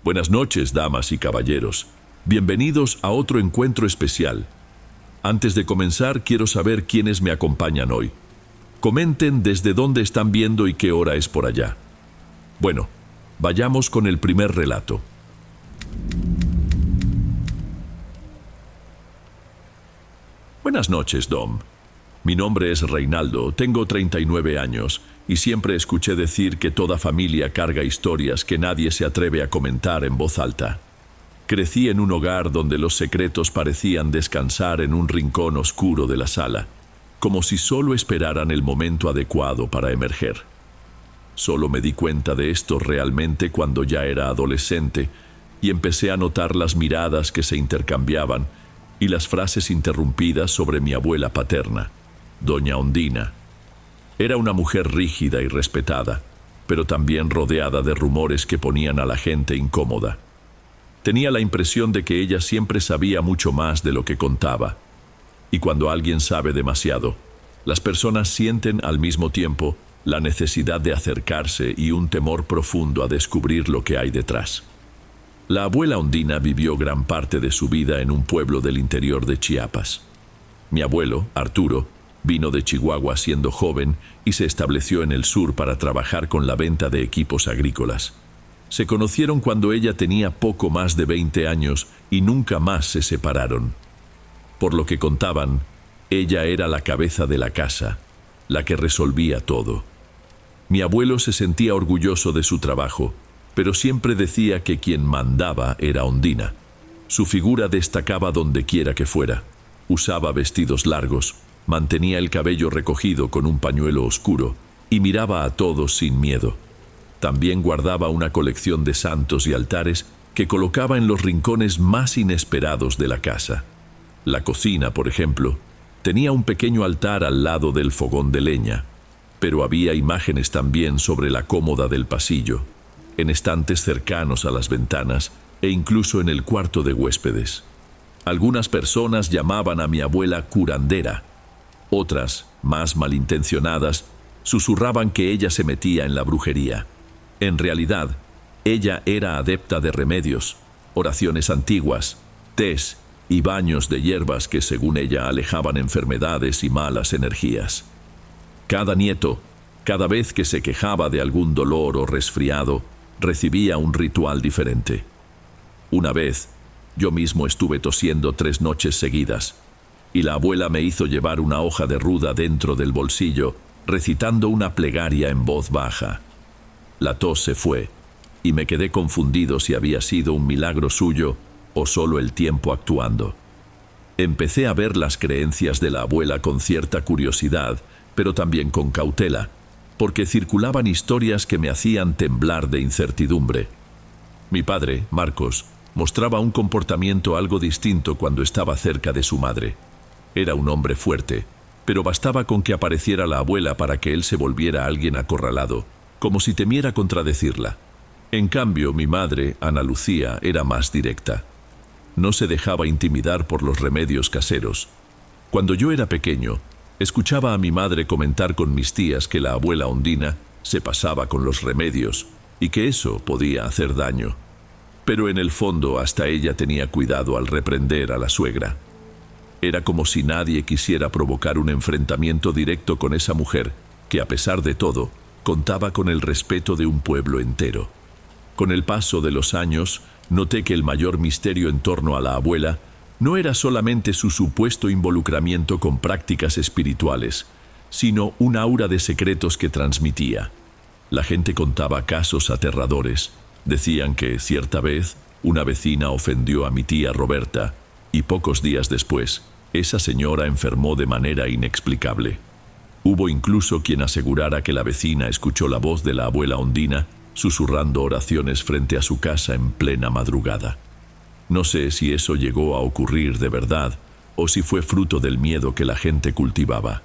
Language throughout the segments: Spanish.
Buenas noches, damas y caballeros. Bienvenidos a otro encuentro especial. Antes de comenzar, quiero saber quiénes me acompañan hoy. Comenten desde dónde están viendo y qué hora es por allá. Bueno, vayamos con el primer relato. Buenas noches, Dom. Mi nombre es Reinaldo, tengo 39 años y siempre escuché decir que toda familia carga historias que nadie se atreve a comentar en voz alta. Crecí en un hogar donde los secretos parecían descansar en un rincón oscuro de la sala, como si solo esperaran el momento adecuado para emerger. Solo me di cuenta de esto realmente cuando ya era adolescente y empecé a notar las miradas que se intercambiaban y las frases interrumpidas sobre mi abuela paterna, doña Ondina. Era una mujer rígida y respetada, pero también rodeada de rumores que ponían a la gente incómoda. Tenía la impresión de que ella siempre sabía mucho más de lo que contaba. Y cuando alguien sabe demasiado, las personas sienten al mismo tiempo la necesidad de acercarse y un temor profundo a descubrir lo que hay detrás. La abuela Ondina vivió gran parte de su vida en un pueblo del interior de Chiapas. Mi abuelo, Arturo, vino de Chihuahua siendo joven y se estableció en el sur para trabajar con la venta de equipos agrícolas. Se conocieron cuando ella tenía poco más de 20 años y nunca más se separaron. Por lo que contaban, ella era la cabeza de la casa, la que resolvía todo. Mi abuelo se sentía orgulloso de su trabajo, pero siempre decía que quien mandaba era Ondina. Su figura destacaba donde quiera que fuera. Usaba vestidos largos, mantenía el cabello recogido con un pañuelo oscuro y miraba a todos sin miedo. También guardaba una colección de santos y altares que colocaba en los rincones más inesperados de la casa. La cocina, por ejemplo, tenía un pequeño altar al lado del fogón de leña, pero había imágenes también sobre la cómoda del pasillo, en estantes cercanos a las ventanas e incluso en el cuarto de huéspedes. Algunas personas llamaban a mi abuela curandera. Otras, más malintencionadas, susurraban que ella se metía en la brujería. En realidad, ella era adepta de remedios, oraciones antiguas, tés y baños de hierbas que, según ella, alejaban enfermedades y malas energías. Cada nieto, cada vez que se quejaba de algún dolor o resfriado, recibía un ritual diferente. Una vez, yo mismo estuve tosiendo 3 noches seguidas, y la abuela me hizo llevar una hoja de ruda dentro del bolsillo, recitando una plegaria en voz baja. La tos se fue, y me quedé confundido si había sido un milagro suyo o solo el tiempo actuando. Empecé a ver las creencias de la abuela con cierta curiosidad, pero también con cautela, porque circulaban historias que me hacían temblar de incertidumbre. Mi padre, Marcos, mostraba un comportamiento algo distinto cuando estaba cerca de su madre. Era un hombre fuerte, pero bastaba con que apareciera la abuela para que él se volviera alguien acorralado, como si temiera contradecirla. En cambio, mi madre, Ana Lucía, era más directa. No se dejaba intimidar por los remedios caseros. Cuando yo era pequeño, escuchaba a mi madre comentar con mis tías que la abuela Ondina se pasaba con los remedios y que eso podía hacer daño. Pero en el fondo hasta ella tenía cuidado al reprender a la suegra. Era como si nadie quisiera provocar un enfrentamiento directo con esa mujer que, a pesar de todo, contaba con el respeto de un pueblo entero. Con el paso de los años, noté que el mayor misterio en torno a la abuela no era solamente su supuesto involucramiento con prácticas espirituales, sino un aura de secretos que transmitía. La gente contaba casos aterradores. Decían que, cierta vez, una vecina ofendió a mi tía Roberta, y pocos días después, esa señora enfermó de manera inexplicable. Hubo incluso quien asegurara que la vecina escuchó la voz de la abuela Ondina susurrando oraciones frente a su casa en plena madrugada. No sé si eso llegó a ocurrir de verdad o si fue fruto del miedo que la gente cultivaba.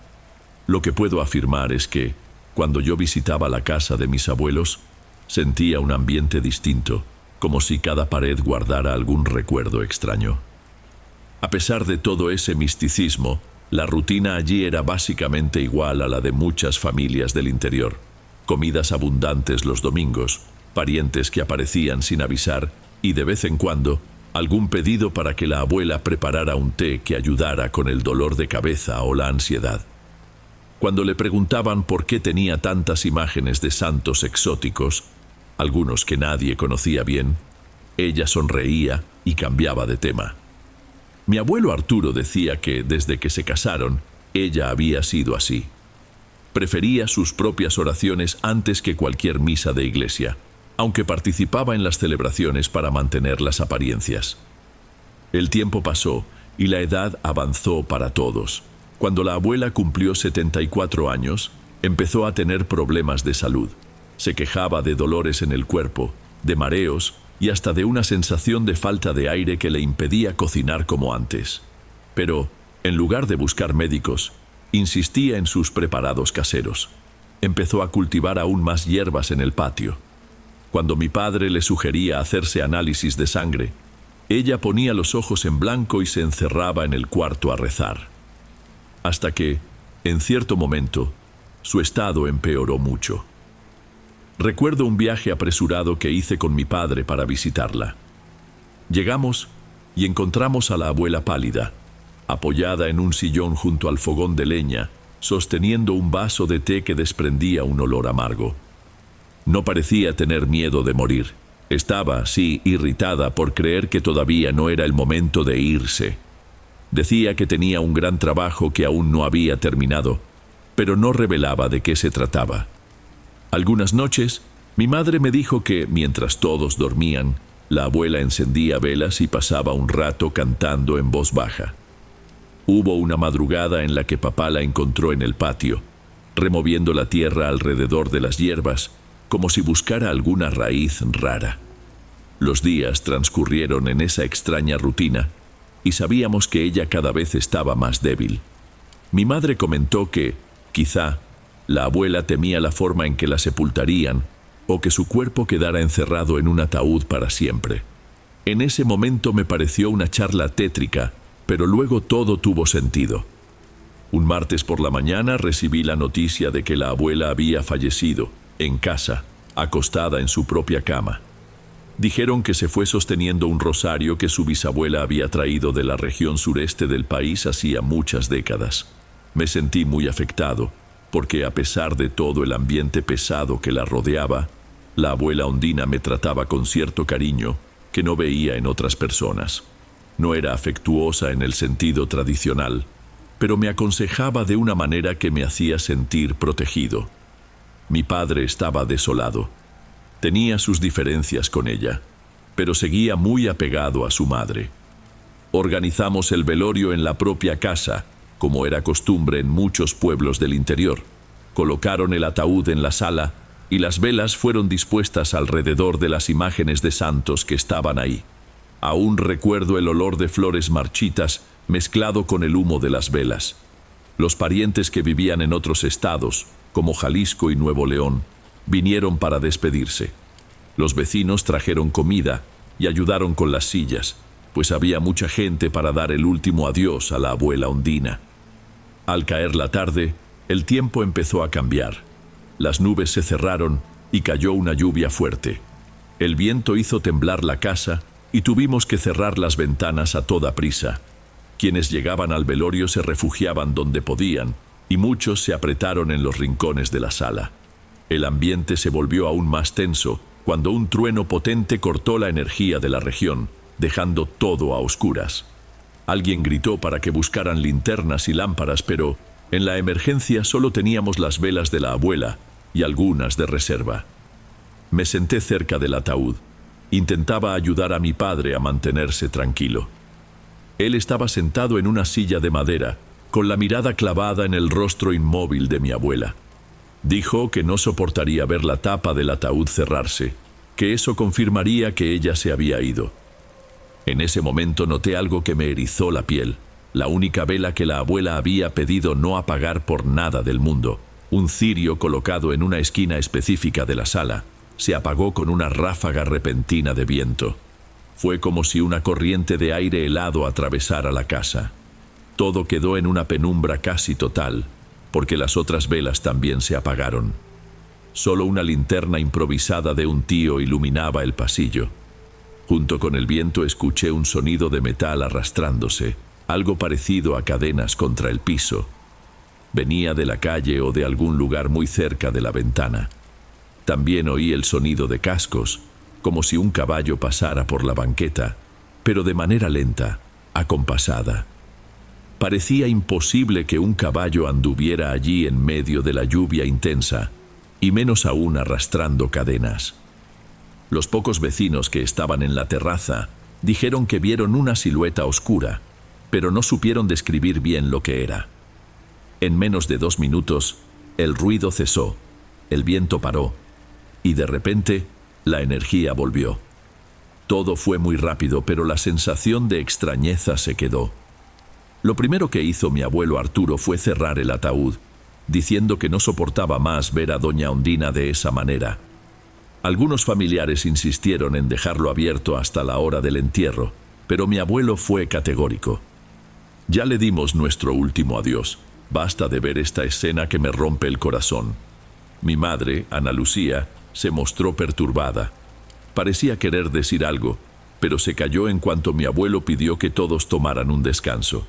Lo que puedo afirmar es que, cuando yo visitaba la casa de mis abuelos, sentía un ambiente distinto, como si cada pared guardara algún recuerdo extraño. A pesar de todo ese misticismo, la rutina allí era básicamente igual a la de muchas familias del interior. Comidas abundantes los domingos, parientes que aparecían sin avisar y de vez en cuando algún pedido para que la abuela preparara un té que ayudara con el dolor de cabeza o la ansiedad. Cuando le preguntaban por qué tenía tantas imágenes de santos exóticos, algunos que nadie conocía bien, ella sonreía y cambiaba de tema. Mi abuelo Arturo decía que desde que se casaron, ella había sido así. Prefería sus propias oraciones antes que cualquier misa de iglesia, aunque participaba en las celebraciones para mantener las apariencias. El tiempo pasó y la edad avanzó para todos. Cuando la abuela cumplió 74 años, empezó a tener problemas de salud. Se quejaba de dolores en el cuerpo, de mareos y hasta de una sensación de falta de aire que le impedía cocinar como antes. Pero, en lugar de buscar médicos, insistía en sus preparados caseros. Empezó a cultivar aún más hierbas en el patio. Cuando mi padre le sugería hacerse análisis de sangre, ella ponía los ojos en blanco y se encerraba en el cuarto a rezar. Hasta que, en cierto momento, su estado empeoró mucho. Recuerdo un viaje apresurado que hice con mi padre para visitarla. Llegamos y encontramos a la abuela pálida, apoyada en un sillón junto al fogón de leña, sosteniendo un vaso de té que desprendía un olor amargo. No parecía tener miedo de morir. Estaba, sí, irritada por creer que todavía no era el momento de irse. Decía que tenía un gran trabajo que aún no había terminado, pero no revelaba de qué se trataba. Algunas noches, mi madre me dijo que, mientras todos dormían, la abuela encendía velas y pasaba un rato cantando en voz baja. Hubo una madrugada en la que papá la encontró en el patio, removiendo la tierra alrededor de las hierbas, como si buscara alguna raíz rara. Los días transcurrieron en esa extraña rutina, y sabíamos que ella cada vez estaba más débil. Mi madre comentó que, quizá, la abuela temía la forma en que la sepultarían, o que su cuerpo quedara encerrado en un ataúd para siempre. En ese momento me pareció una charla tétrica, pero luego todo tuvo sentido. Un martes por la mañana recibí la noticia de que la abuela había fallecido, en casa, acostada en su propia cama. Dijeron que se fue sosteniendo un rosario que su bisabuela había traído de la región sureste del país hacía muchas décadas. Me sentí muy afectado, porque a pesar de todo el ambiente pesado que la rodeaba, la abuela Ondina me trataba con cierto cariño que no veía en otras personas. No era afectuosa en el sentido tradicional, pero me aconsejaba de una manera que me hacía sentir protegido. Mi padre estaba desolado. Tenía sus diferencias con ella, pero seguía muy apegado a su madre. Organizamos el velorio en la propia casa, como era costumbre en muchos pueblos del interior. Colocaron el ataúd en la sala y las velas fueron dispuestas alrededor de las imágenes de santos que estaban ahí. Aún recuerdo el olor de flores marchitas mezclado con el humo de las velas. Los parientes que vivían en otros estados, como Jalisco y Nuevo León, vinieron para despedirse. Los vecinos trajeron comida y ayudaron con las sillas, pues había mucha gente para dar el último adiós a la abuela Ondina. Al caer la tarde, el tiempo empezó a cambiar. Las nubes se cerraron y cayó una lluvia fuerte. El viento hizo temblar la casa y tuvimos que cerrar las ventanas a toda prisa. Quienes llegaban al velorio se refugiaban donde podían y muchos se apretaron en los rincones de la sala. El ambiente se volvió aún más tenso cuando un trueno potente cortó la energía de la región, dejando todo a oscuras. Alguien gritó para que buscaran linternas y lámparas, pero en la emergencia solo teníamos las velas de la abuela y algunas de reserva. Me senté cerca del ataúd. Intentaba ayudar a mi padre a mantenerse tranquilo. Él estaba sentado en una silla de madera, con la mirada clavada en el rostro inmóvil de mi abuela. Dijo que no soportaría ver la tapa del ataúd cerrarse, que eso confirmaría que ella se había ido. En ese momento noté algo que me erizó la piel, la única vela que la abuela había pedido no apagar por nada del mundo, un cirio colocado en una esquina específica de la sala, se apagó con una ráfaga repentina de viento. Fue como si una corriente de aire helado atravesara la casa. Todo quedó en una penumbra casi total, porque las otras velas también se apagaron. Solo una linterna improvisada de un tío iluminaba el pasillo. Junto con el viento escuché un sonido de metal arrastrándose, algo parecido a cadenas contra el piso. Venía de la calle o de algún lugar muy cerca de la ventana. También oí el sonido de cascos, como si un caballo pasara por la banqueta, pero de manera lenta, acompasada. Parecía imposible que un caballo anduviera allí en medio de la lluvia intensa, y menos aún arrastrando cadenas. Los pocos vecinos que estaban en la terraza dijeron que vieron una silueta oscura, pero no supieron describir bien lo que era. En menos de 2 minutos, el ruido cesó, el viento paró, y de repente, la energía volvió. Todo fue muy rápido, pero la sensación de extrañeza se quedó. Lo primero que hizo mi abuelo Arturo fue cerrar el ataúd, diciendo que no soportaba más ver a doña Ondina de esa manera. Algunos familiares insistieron en dejarlo abierto hasta la hora del entierro, pero mi abuelo fue categórico. Ya le dimos nuestro último adiós. Basta de ver esta escena que me rompe el corazón. Mi madre, Ana Lucía, se mostró perturbada. Parecía querer decir algo, pero se calló en cuanto mi abuelo pidió que todos tomaran un descanso.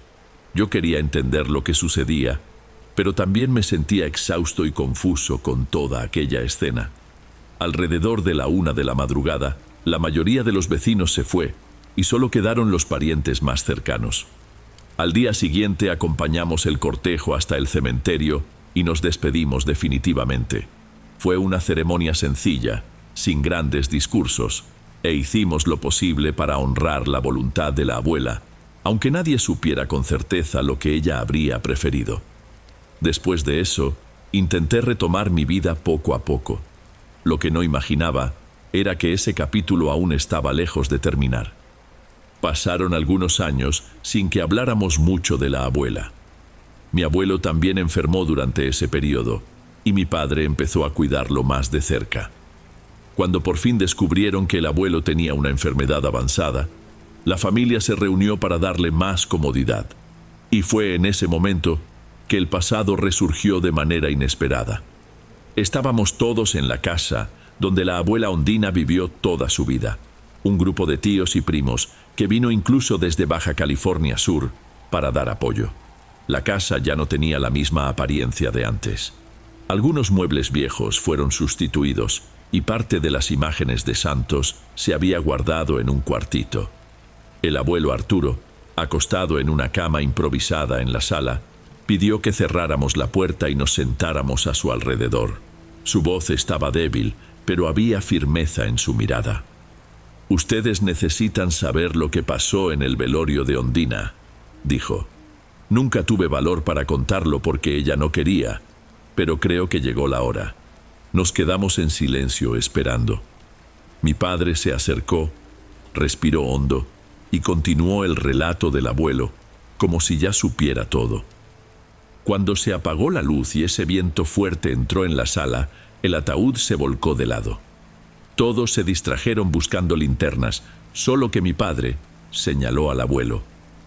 Yo quería entender lo que sucedía, pero también me sentía exhausto y confuso con toda aquella escena. Alrededor de la 1 de la madrugada, la mayoría de los vecinos se fue, y solo quedaron los parientes más cercanos. Al día siguiente acompañamos el cortejo hasta el cementerio y nos despedimos definitivamente. Fue una ceremonia sencilla, sin grandes discursos, e hicimos lo posible para honrar la voluntad de la abuela, aunque nadie supiera con certeza lo que ella habría preferido. Después de eso, intenté retomar mi vida poco a poco. Lo que no imaginaba era que ese capítulo aún estaba lejos de terminar. Pasaron algunos años sin que habláramos mucho de la abuela. Mi abuelo también enfermó durante ese periodo, y mi padre empezó a cuidarlo más de cerca. Cuando por fin descubrieron que el abuelo tenía una enfermedad avanzada, la familia se reunió para darle más comodidad. Y fue en ese momento que el pasado resurgió de manera inesperada. Estábamos todos en la casa donde la abuela Ondina vivió toda su vida. Un grupo de tíos y primos que vino incluso desde Baja California Sur para dar apoyo. La casa ya no tenía la misma apariencia de antes. Algunos muebles viejos fueron sustituidos y parte de las imágenes de santos se había guardado en un cuartito. El abuelo Arturo, acostado en una cama improvisada en la sala, pidió que cerráramos la puerta y nos sentáramos a su alrededor. Su voz estaba débil, pero había firmeza en su mirada. «Ustedes necesitan saber lo que pasó en el velorio de Ondina», dijo. «Nunca tuve valor para contarlo porque ella no quería, pero creo que llegó la hora». Nos quedamos en silencio esperando. Mi padre se acercó, respiró hondo y continuó el relato del abuelo, como si ya supiera todo. Cuando se apagó la luz y ese viento fuerte entró en la sala, el ataúd se volcó de lado. Todos se distrajeron buscando linternas, solo que mi padre señaló al abuelo,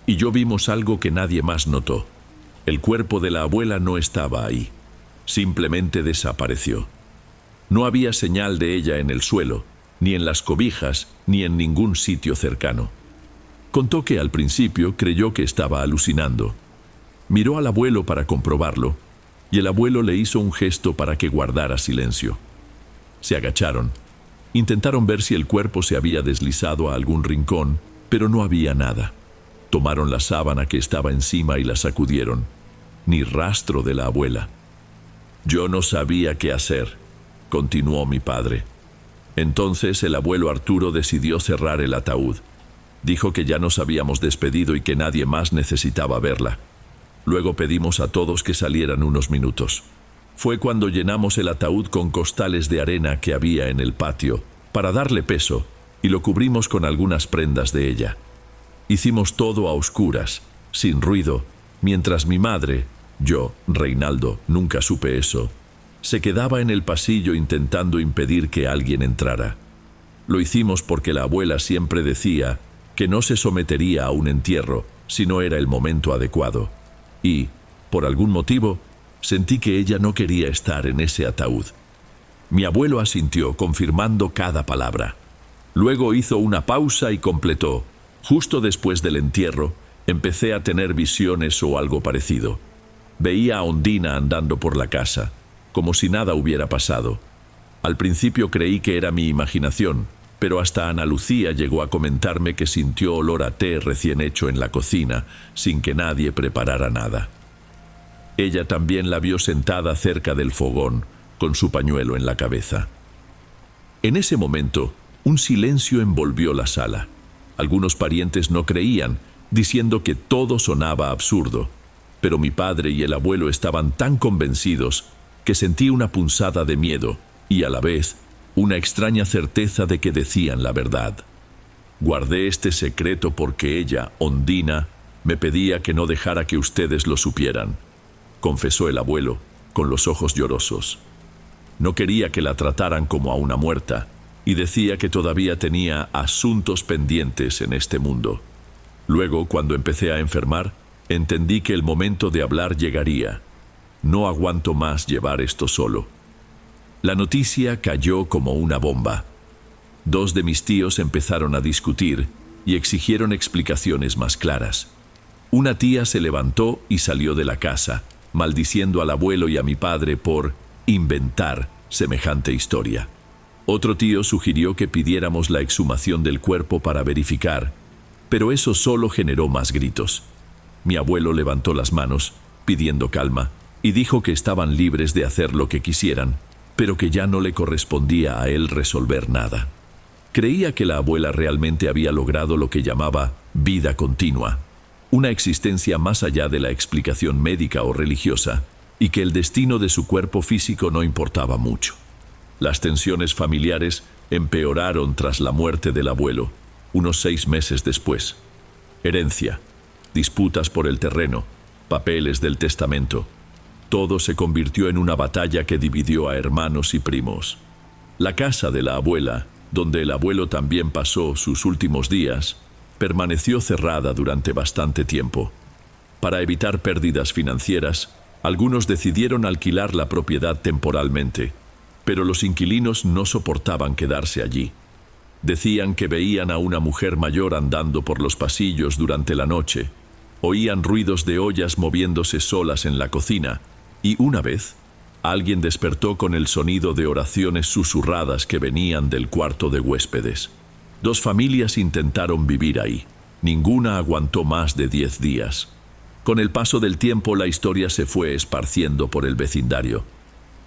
y yo vimos algo que nadie más notó. El cuerpo de la abuela no estaba ahí, simplemente desapareció. No había señal de ella en el suelo, ni en las cobijas, ni en ningún sitio cercano. Contó que al principio creyó que estaba alucinando. Miró al abuelo para comprobarlo, y el abuelo le hizo un gesto para que guardara silencio. Se agacharon. Intentaron ver si el cuerpo se había deslizado a algún rincón, pero no había nada. Tomaron la sábana que estaba encima y la sacudieron. Ni rastro de la abuela. «Yo no sabía qué hacer», continuó mi padre. Entonces el abuelo Arturo decidió cerrar el ataúd. Dijo que ya nos habíamos despedido y que nadie más necesitaba verla. Luego pedimos a todos que salieran unos minutos. Fue cuando llenamos el ataúd con costales de arena que había en el patio, para darle peso, y lo cubrimos con algunas prendas de ella. Hicimos todo a oscuras, sin ruido, mientras mi madre, yo, Reinaldo, nunca supe eso, se quedaba en el pasillo intentando impedir que alguien entrara. Lo hicimos porque la abuela siempre decía que no se sometería a un entierro si no era el momento adecuado. Y, por algún motivo, sentí que ella no quería estar en ese ataúd. Mi abuelo asintió, confirmando cada palabra. Luego hizo una pausa y completó: justo después del entierro, empecé a tener visiones o algo parecido. Veía a Ondina andando por la casa, como si nada hubiera pasado. Al principio creí que era mi imaginación, pero hasta Ana Lucía llegó a comentarme que sintió olor a té recién hecho en la cocina, sin que nadie preparara nada. Ella también la vio sentada cerca del fogón, con su pañuelo en la cabeza. En ese momento, un silencio envolvió la sala. Algunos parientes no creían, diciendo que todo sonaba absurdo, pero mi padre y el abuelo estaban tan convencidos que sentí una punzada de miedo y, a la vez, una extraña certeza de que decían la verdad. Guardé este secreto porque ella, Ondina, me pedía que no dejara que ustedes lo supieran, confesó el abuelo, con los ojos llorosos. No quería que la trataran como a una muerta, y decía que todavía tenía asuntos pendientes en este mundo. Luego, cuando empecé a enfermar, entendí que el momento de hablar llegaría. No aguanto más llevar esto solo. La noticia cayó como una bomba. 2 de mis tíos empezaron a discutir y exigieron explicaciones más claras. Una tía se levantó y salió de la casa, maldiciendo al abuelo y a mi padre por inventar semejante historia. Otro tío sugirió que pidiéramos la exhumación del cuerpo para verificar, pero eso solo generó más gritos. Mi abuelo levantó las manos, pidiendo calma, y dijo que estaban libres de hacer lo que quisieran, pero que ya no le correspondía a él resolver nada. Creía que la abuela realmente había logrado lo que llamaba vida continua, una existencia más allá de la explicación médica o religiosa, y que el destino de su cuerpo físico no importaba mucho. Las tensiones familiares empeoraron tras la muerte del abuelo, unos 6 meses después. Herencia, disputas por el terreno, papeles del testamento. Todo se convirtió en una batalla que dividió a hermanos y primos. La casa de la abuela, donde el abuelo también pasó sus últimos días, permaneció cerrada durante bastante tiempo. Para evitar pérdidas financieras, algunos decidieron alquilar la propiedad temporalmente, pero los inquilinos no soportaban quedarse allí. Decían que veían a una mujer mayor andando por los pasillos durante la noche, oían ruidos de ollas moviéndose solas en la cocina, y una vez, alguien despertó con el sonido de oraciones susurradas que venían del cuarto de huéspedes. 2 familias intentaron vivir ahí. Ninguna aguantó más de 10 días. Con el paso del tiempo, la historia se fue esparciendo por el vecindario.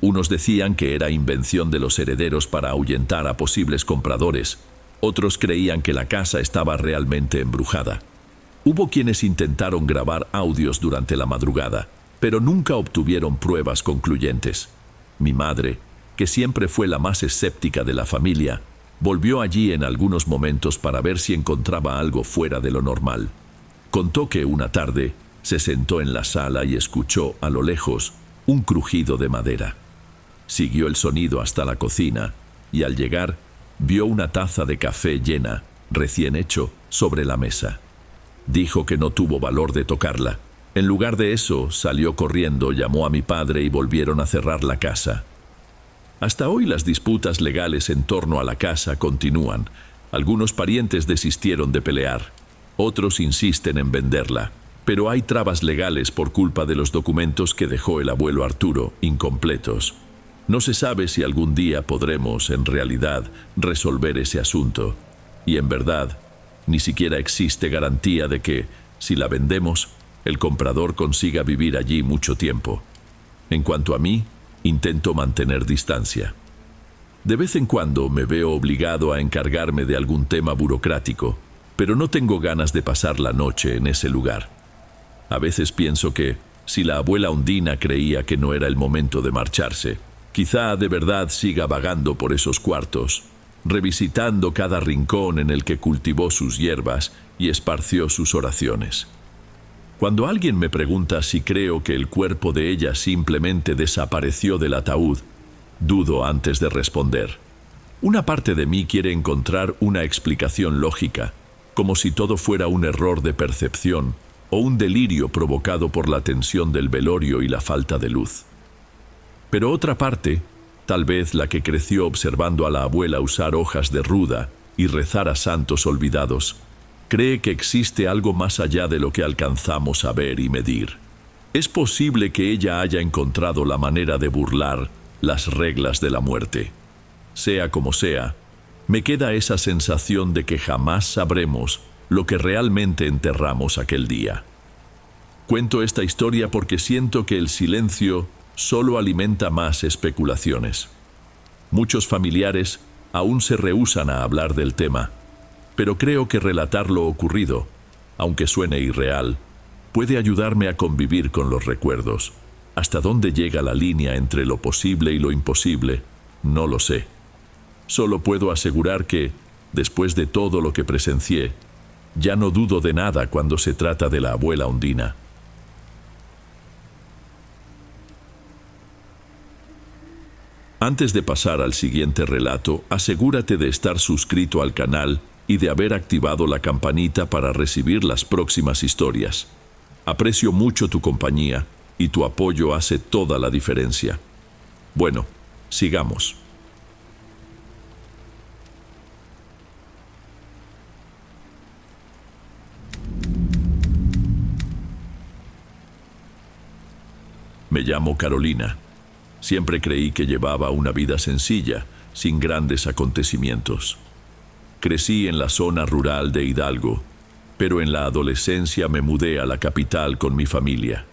Unos decían que era invención de los herederos para ahuyentar a posibles compradores. Otros creían que la casa estaba realmente embrujada. Hubo quienes intentaron grabar audios durante la madrugada, pero nunca obtuvieron pruebas concluyentes. Mi madre, que siempre fue la más escéptica de la familia, volvió allí en algunos momentos para ver si encontraba algo fuera de lo normal. Contó que una tarde se sentó en la sala y escuchó, a lo lejos, un crujido de madera. Siguió el sonido hasta la cocina y, al llegar, vio una taza de café llena, recién hecho, sobre la mesa. Dijo que no tuvo valor de tocarla. En lugar de eso, salió corriendo, llamó a mi padre y volvieron a cerrar la casa. Hasta hoy las disputas legales en torno a la casa continúan. Algunos parientes desistieron de pelear. Otros insisten en venderla. Pero hay trabas legales por culpa de los documentos que dejó el abuelo Arturo, incompletos. No se sabe si algún día podremos, en realidad, resolver ese asunto. Y en verdad, ni siquiera existe garantía de que, si la vendemos, el comprador consiga vivir allí mucho tiempo. En cuanto a mí, intento mantener distancia. De vez en cuando me veo obligado a encargarme de algún tema burocrático, pero no tengo ganas de pasar la noche en ese lugar. A veces pienso que, si la abuela Ondina creía que no era el momento de marcharse, quizá de verdad siga vagando por esos cuartos, revisitando cada rincón en el que cultivó sus hierbas y esparció sus oraciones. Cuando alguien me pregunta si creo que el cuerpo de ella simplemente desapareció del ataúd, dudo antes de responder. Una parte de mí quiere encontrar una explicación lógica, como si todo fuera un error de percepción o un delirio provocado por la tensión del velorio y la falta de luz. Pero otra parte, tal vez la que creció observando a la abuela usar hojas de ruda, y rezar a santos olvidados, cree que existe algo más allá de lo que alcanzamos a ver y medir. Es posible que ella haya encontrado la manera de burlar las reglas de la muerte. Sea como sea, me queda esa sensación de que jamás sabremos lo que realmente enterramos aquel día. Cuento esta historia porque siento que el silencio solo alimenta más especulaciones. Muchos familiares aún se rehúsan a hablar del tema, pero creo que relatar lo ocurrido, aunque suene irreal, puede ayudarme a convivir con los recuerdos. Hasta dónde llega la línea entre lo posible y lo imposible, no lo sé. Solo puedo asegurar que, después de todo lo que presencié, ya no dudo de nada cuando se trata de la abuela Ondina. Antes de pasar al siguiente relato, asegúrate de estar suscrito al canal y de haber activado la campanita para recibir las próximas historias. Aprecio mucho tu compañía y tu apoyo hace toda la diferencia. Bueno, sigamos. Me llamo Carolina. Siempre creí que llevaba una vida sencilla, sin grandes acontecimientos. Crecí en la zona rural de Hidalgo, pero en la adolescencia me mudé a la capital con mi familia.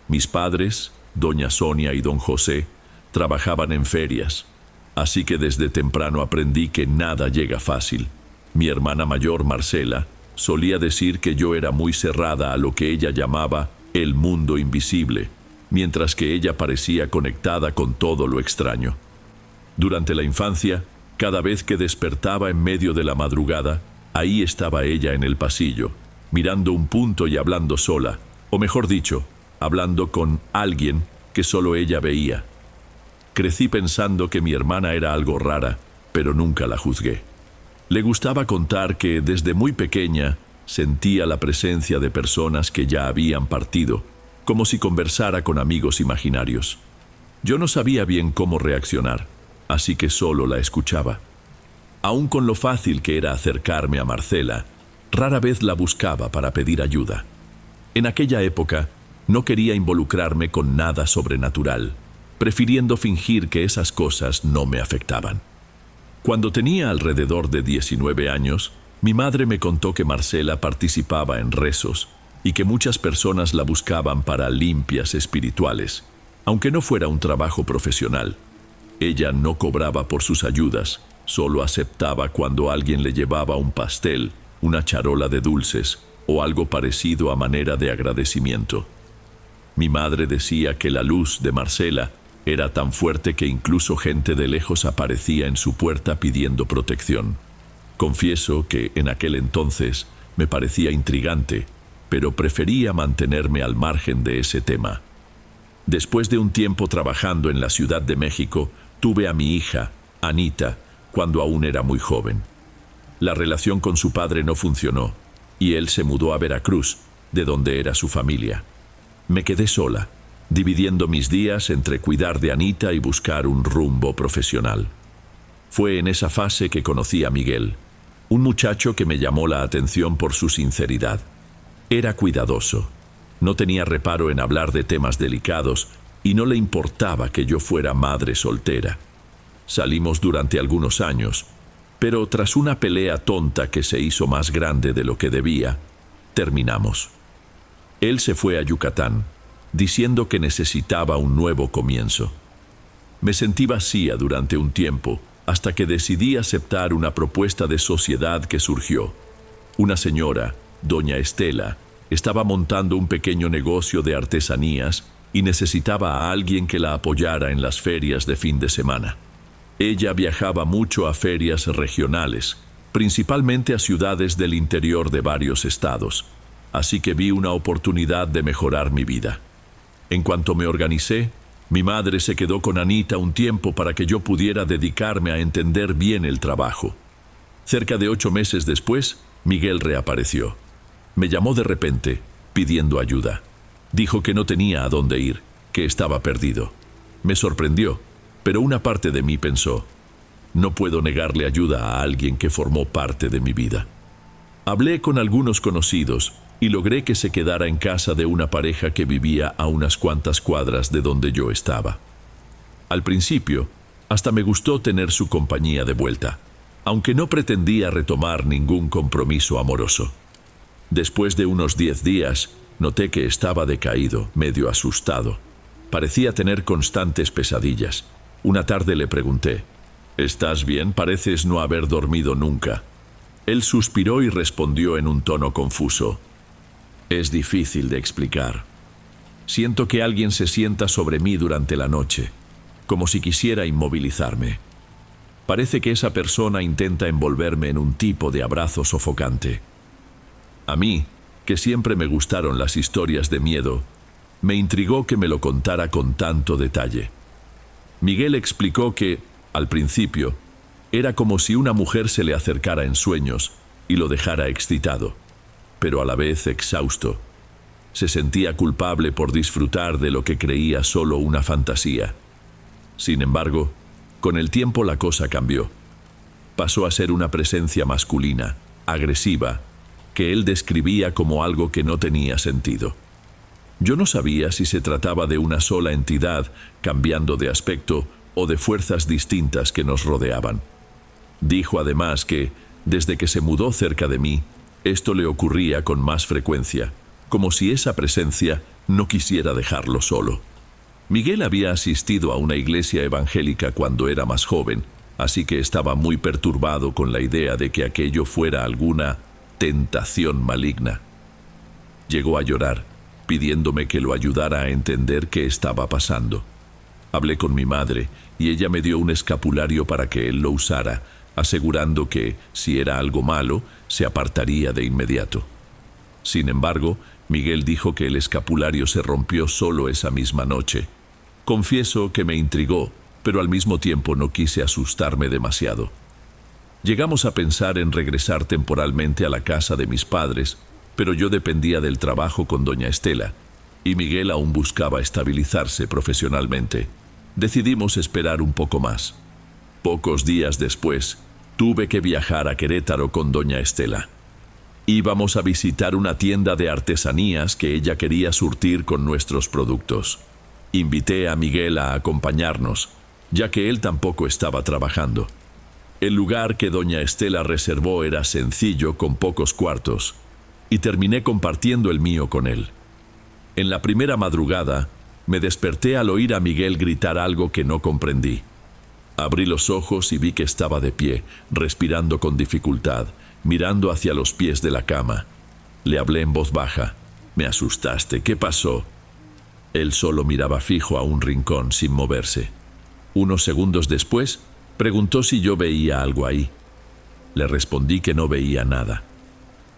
Mis padres, doña Sonia y don José, trabajaban en ferias, así que desde temprano aprendí que nada llega fácil. Mi hermana mayor, Marcela, solía decir que yo era muy cerrada a lo que ella llamaba el mundo invisible, mientras que ella parecía conectada con todo lo extraño. Durante la infancia, cada vez que despertaba en medio de la madrugada, ahí estaba ella en el pasillo, mirando un punto y hablando sola, o mejor dicho, hablando con alguien que solo ella veía. Crecí pensando que mi hermana era algo rara, pero nunca la juzgué. Le gustaba contar que desde muy pequeña sentía la presencia de personas que ya habían partido, como si conversara con amigos imaginarios. Yo no sabía bien cómo reaccionar, así que solo la escuchaba. Aun con lo fácil que era acercarme a Marcela, rara vez la buscaba para pedir ayuda. En aquella época, no quería involucrarme con nada sobrenatural, prefiriendo fingir que esas cosas no me afectaban. Cuando tenía alrededor de 19 años, mi madre me contó que Marcela participaba en rezos y que muchas personas la buscaban para limpias espirituales, aunque no fuera un trabajo profesional. Ella no cobraba por sus ayudas, solo aceptaba cuando alguien le llevaba un pastel, una charola de dulces o algo parecido a manera de agradecimiento. Mi madre decía que la luz de Marcela era tan fuerte que incluso gente de lejos aparecía en su puerta pidiendo protección. Confieso que en aquel entonces me parecía intrigante, pero prefería mantenerme al margen de ese tema. Después de un tiempo trabajando en la Ciudad de México, tuve a mi hija, Anita, cuando aún era muy joven. La relación con su padre no funcionó, y él se mudó a Veracruz, de donde era su familia. Me quedé sola, dividiendo mis días entre cuidar de Anita y buscar un rumbo profesional. Fue en esa fase que conocí a Miguel, un muchacho que me llamó la atención por su sinceridad. Era cuidadoso, no tenía reparo en hablar de temas delicados y no le importaba que yo fuera madre soltera. Salimos durante algunos años, pero tras una pelea tonta que se hizo más grande de lo que debía, terminamos. Él se fue a Yucatán, diciendo que necesitaba un nuevo comienzo. Me sentí vacía durante un tiempo, hasta que decidí aceptar una propuesta de sociedad que surgió. Una señora, doña Estela, estaba montando un pequeño negocio de artesanías y necesitaba a alguien que la apoyara en las ferias de fin de semana. Ella viajaba mucho a ferias regionales, principalmente a ciudades del interior de varios estados, así que vi una oportunidad de mejorar mi vida. En cuanto me organicé, mi madre se quedó con Anita un tiempo para que yo pudiera dedicarme a entender bien el trabajo. Cerca de 8 meses después, Miguel reapareció. Me llamó de repente, pidiendo ayuda. Dijo que no tenía a dónde ir, que estaba perdido. Me sorprendió, pero una parte de mí pensó, No puedo negarle ayuda a alguien que formó parte de mi vida. Hablé con algunos conocidos y logré que se quedara en casa de una pareja que vivía a unas cuantas cuadras de donde yo estaba. Al principio, hasta me gustó tener su compañía de vuelta, aunque no pretendía retomar ningún compromiso amoroso. Después de unos 10 días, noté que estaba decaído, medio asustado. Parecía tener constantes pesadillas. Una tarde le pregunté: «¿Estás bien? Pareces no haber dormido nunca». Él suspiró y respondió en un tono confuso: «Es difícil de explicar. Siento que alguien se sienta sobre mí durante la noche, como si quisiera inmovilizarme. Parece que esa persona intenta envolverme en un tipo de abrazo sofocante». A mí, que siempre me gustaron las historias de miedo, me intrigó que me lo contara con tanto detalle. Miguel explicó que, al principio, era como si una mujer se le acercara en sueños y lo dejara excitado, pero a la vez exhausto. Se sentía culpable por disfrutar de lo que creía solo una fantasía. Sin embargo, con el tiempo la cosa cambió. Pasó a ser una presencia masculina, agresiva, que él describía como algo que no tenía sentido. Yo no sabía si se trataba de una sola entidad cambiando de aspecto o de fuerzas distintas que nos rodeaban. Dijo además que, desde que se mudó cerca de mí, esto le ocurría con más frecuencia, como si esa presencia no quisiera dejarlo solo. Miguel había asistido a una iglesia evangélica cuando era más joven, así que estaba muy perturbado con la idea de que aquello fuera alguna tentación maligna. Llegó a llorar, pidiéndome que lo ayudara a entender qué estaba pasando. Hablé con mi madre y ella me dio un escapulario para que él lo usara, asegurando que, si era algo malo, se apartaría de inmediato. Sin embargo, Miguel dijo que el escapulario se rompió solo esa misma noche. Confieso que me intrigó, pero al mismo tiempo no quise asustarme demasiado. Llegamos a pensar en regresar temporalmente a la casa de mis padres, pero yo dependía del trabajo con doña Estela, y Miguel aún buscaba estabilizarse profesionalmente. Decidimos esperar un poco más. Pocos días después, tuve que viajar a Querétaro con doña Estela. Íbamos a visitar una tienda de artesanías que ella quería surtir con nuestros productos. Invité a Miguel a acompañarnos, ya que él tampoco estaba trabajando. El lugar que doña Estela reservó era sencillo, con pocos cuartos, y terminé compartiendo el mío con él. En la primera madrugada, me desperté al oír a Miguel gritar algo que no comprendí. Abrí los ojos y vi que estaba de pie, respirando con dificultad, mirando hacia los pies de la cama. Le hablé en voz baja: «Me asustaste, ¿qué pasó?». Él solo miraba fijo a un rincón sin moverse. Unos segundos después, preguntó si yo veía algo ahí. Le respondí que no veía nada.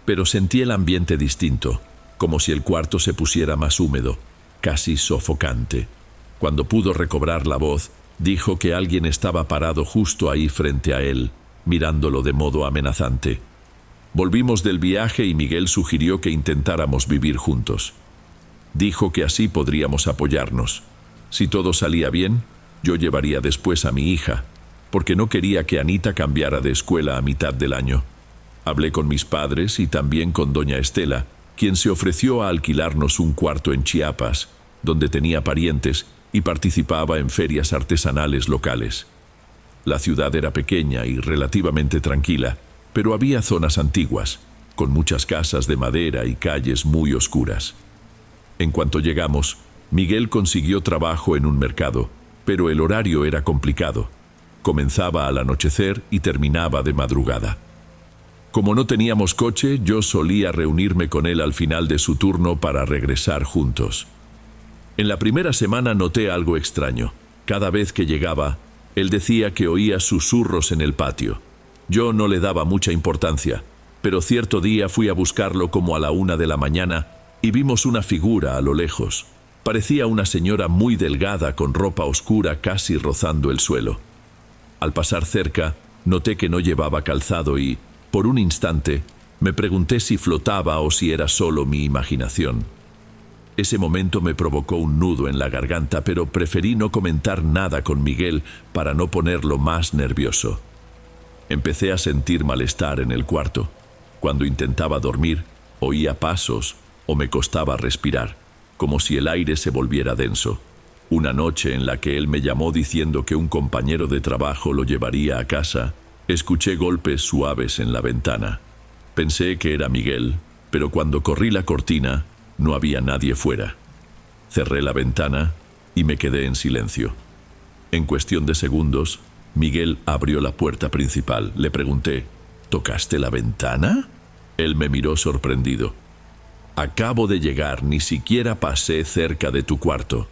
Pero sentí el ambiente distinto, como si el cuarto se pusiera más húmedo, casi sofocante. Cuando pudo recobrar la voz, dijo que alguien estaba parado justo ahí frente a él, mirándolo de modo amenazante. Volvimos del viaje y Miguel sugirió que intentáramos vivir juntos. Dijo que así podríamos apoyarnos. Si todo salía bien, yo llevaría después a mi hija, porque no quería que Anita cambiara de escuela a mitad del año. Hablé con mis padres y también con doña Estela, quien se ofreció a alquilarnos un cuarto en Chiapas, donde tenía parientes y participaba en ferias artesanales locales. La ciudad era pequeña y relativamente tranquila, pero había zonas antiguas, con muchas casas de madera y calles muy oscuras. En cuanto llegamos, Miguel consiguió trabajo en un mercado, pero el horario era complicado. Comenzaba al anochecer y terminaba de madrugada. Como no teníamos coche, yo solía reunirme con él al final de su turno para regresar juntos. En la primera semana noté algo extraño. Cada vez que llegaba, él decía que oía susurros en el patio. Yo no le daba mucha importancia, pero cierto día fui a buscarlo como a la 1 de la mañana y vimos una figura a lo lejos. Parecía una señora muy delgada con ropa oscura casi rozando el suelo. Al pasar cerca, noté que no llevaba calzado y, por un instante, me pregunté si flotaba o si era solo mi imaginación. Ese momento me provocó un nudo en la garganta, pero preferí no comentar nada con Miguel para no ponerlo más nervioso. Empecé a sentir malestar en el cuarto. Cuando intentaba dormir, oía pasos o me costaba respirar, como si el aire se volviera denso. Una noche en la que él me llamó diciendo que un compañero de trabajo lo llevaría a casa, escuché golpes suaves en la ventana. Pensé que era Miguel, pero cuando corrí la cortina, no había nadie fuera. Cerré la ventana y me quedé en silencio. En cuestión de segundos, Miguel abrió la puerta principal. Le pregunté, ¿tocaste la ventana? Él me miró sorprendido. Acabo de llegar, ni siquiera pasé cerca de tu cuarto.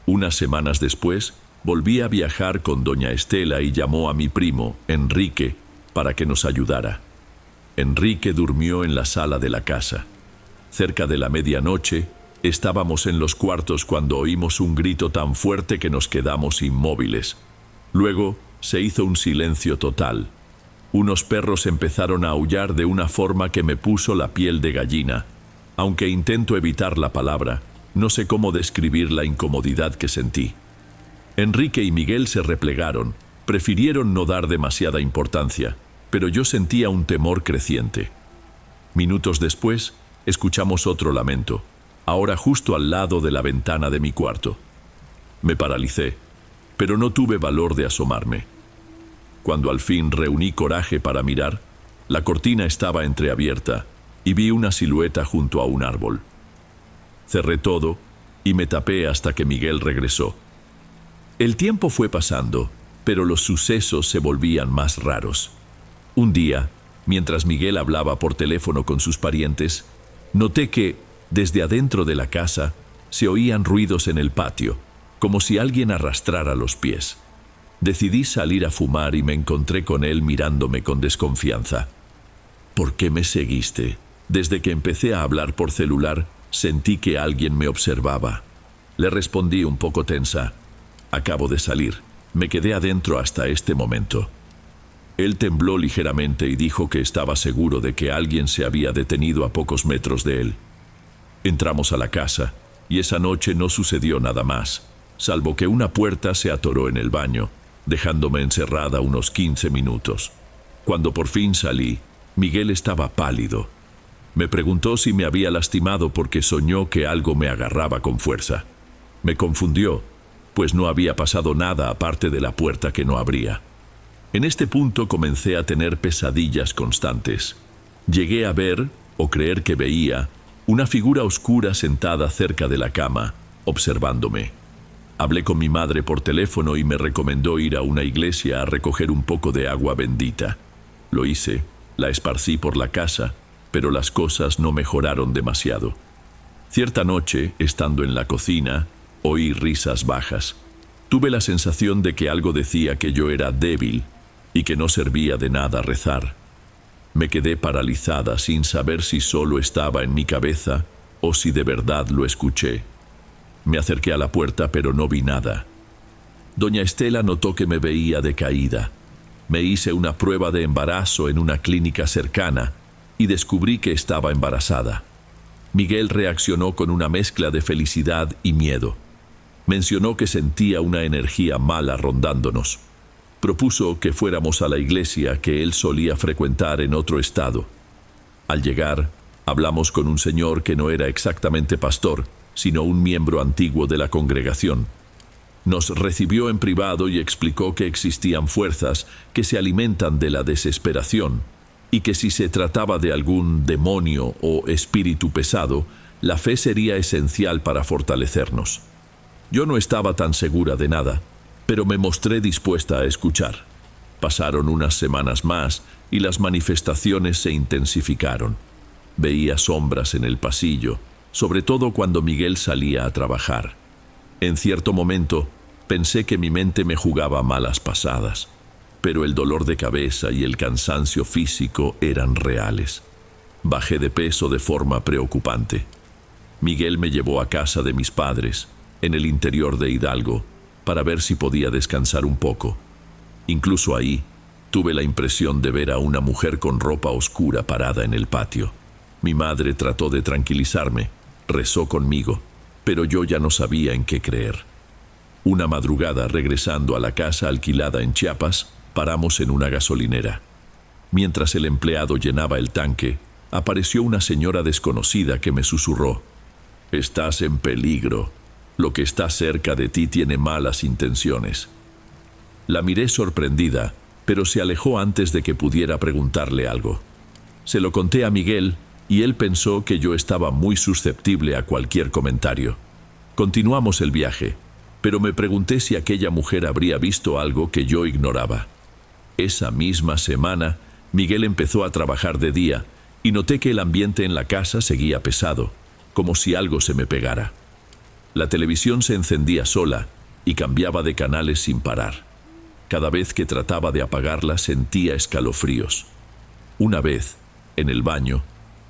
Unas semanas después, volví a viajar con doña Estela y llamó a mi primo, Enrique, para que nos ayudara. Enrique durmió en la sala de la casa. Cerca de la medianoche, estábamos en los cuartos cuando oímos un grito tan fuerte que nos quedamos inmóviles. Luego, se hizo un silencio total. Unos perros empezaron a aullar de una forma que me puso la piel de gallina. Aunque intento evitar la palabra, no sé cómo describir la incomodidad que sentí. Enrique y Miguel se replegaron, prefirieron no dar demasiada importancia, pero yo sentía un temor creciente. Minutos después, escuchamos otro lamento, ahora justo al lado de la ventana de mi cuarto. Me paralicé, pero no tuve valor de asomarme. Cuando al fin reuní coraje para mirar, la cortina estaba entreabierta y vi una silueta junto a un árbol. Cerré todo y me tapé hasta que Miguel regresó. El tiempo fue pasando, pero los sucesos se volvían más raros. Un día, mientras Miguel hablaba por teléfono con sus parientes, noté que, desde adentro de la casa, se oían ruidos en el patio, como si alguien arrastrara los pies. Decidí salir a fumar y me encontré con él mirándome con desconfianza. ¿Por qué me seguiste? Desde que empecé a hablar por celular, sentí que alguien me observaba. Le respondí un poco tensa. Acabo de salir. Me quedé adentro hasta este momento. Él tembló ligeramente y dijo que estaba seguro de que alguien se había detenido a pocos metros de él. Entramos a la casa, y esa noche no sucedió nada más, salvo que una puerta se atoró en el baño, dejándome encerrada unos 15 minutos. Cuando por fin salí, Miguel estaba pálido. Me preguntó si me había lastimado porque soñó que algo me agarraba con fuerza. Me confundió, pues no había pasado nada aparte de la puerta que no abría. En este punto comencé a tener pesadillas constantes. Llegué a ver, o creer que veía, una figura oscura sentada cerca de la cama, observándome. Hablé con mi madre por teléfono y me recomendó ir a una iglesia a recoger un poco de agua bendita. Lo hice, la esparcí por la casa, pero las cosas no mejoraron demasiado. Cierta noche, estando en la cocina, oí risas bajas. Tuve la sensación de que algo decía que yo era débil y que no servía de nada rezar. Me quedé paralizada sin saber si solo estaba en mi cabeza o si de verdad lo escuché. Me acerqué a la puerta, pero no vi nada. Doña Estela notó que me veía decaída. Me hice una prueba de embarazo en una clínica cercana y descubrí que estaba embarazada. Miguel reaccionó con una mezcla de felicidad y miedo. Mencionó que sentía una energía mala rondándonos. Propuso que fuéramos a la iglesia que él solía frecuentar en otro estado. Al llegar, hablamos con un señor que no era exactamente pastor, sino un miembro antiguo de la congregación. Nos recibió en privado y explicó que existían fuerzas que se alimentan de la desesperación y que si se trataba de algún demonio o espíritu pesado, la fe sería esencial para fortalecernos. Yo no estaba tan segura de nada, pero me mostré dispuesta a escuchar. Pasaron unas semanas más y las manifestaciones se intensificaron. Veía sombras en el pasillo, sobre todo cuando Miguel salía a trabajar. En cierto momento, pensé que mi mente me jugaba malas pasadas, pero el dolor de cabeza y el cansancio físico eran reales. Bajé de peso de forma preocupante. Miguel me llevó a casa de mis padres, en el interior de Hidalgo, para ver si podía descansar un poco. Incluso ahí, tuve la impresión de ver a una mujer con ropa oscura parada en el patio. Mi madre trató de tranquilizarme, rezó conmigo, pero yo ya no sabía en qué creer. Una madrugada, regresando a la casa alquilada en Chiapas, paramos en una gasolinera. Mientras el empleado llenaba el tanque, apareció una señora desconocida que me susurró: «Estás en peligro. Lo que está cerca de ti tiene malas intenciones». La miré sorprendida, pero se alejó antes de que pudiera preguntarle algo. Se lo conté a Miguel y él pensó que yo estaba muy susceptible a cualquier comentario. Continuamos el viaje, pero me pregunté si aquella mujer habría visto algo que yo ignoraba. Esa misma semana, Miguel empezó a trabajar de día y noté que el ambiente en la casa seguía pesado, como si algo se me pegara. La televisión se encendía sola y cambiaba de canales sin parar. Cada vez que trataba de apagarla sentía escalofríos. Una vez, en el baño,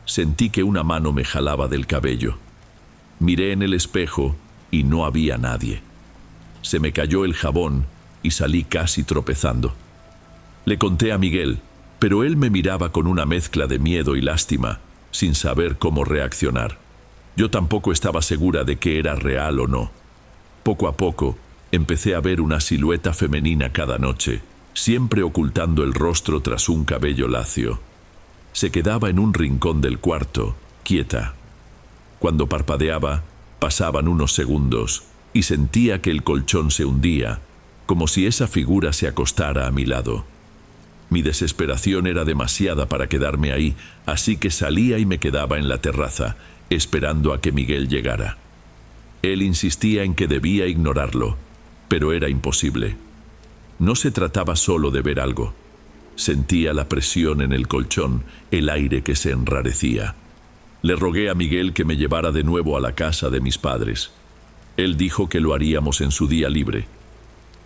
sentí que una mano me jalaba del cabello. Miré en el espejo y no había nadie. Se me cayó el jabón y salí casi tropezando. Le conté a Miguel, pero él me miraba con una mezcla de miedo y lástima, sin saber cómo reaccionar. Yo tampoco estaba segura de que era real o no. Poco a poco, empecé a ver una silueta femenina cada noche, siempre ocultando el rostro tras un cabello lacio. Se quedaba en un rincón del cuarto, quieta. Cuando parpadeaba, pasaban unos segundos y sentía que el colchón se hundía, como si esa figura se acostara a mi lado. Mi desesperación era demasiada para quedarme ahí, así que salía y me quedaba en la terraza, esperando a que Miguel llegara. Él insistía en que debía ignorarlo, pero era imposible. No se trataba solo de ver algo. Sentía la presión en el colchón, el aire que se enrarecía. Le rogué a Miguel que me llevara de nuevo a la casa de mis padres. Él dijo que lo haríamos en su día libre.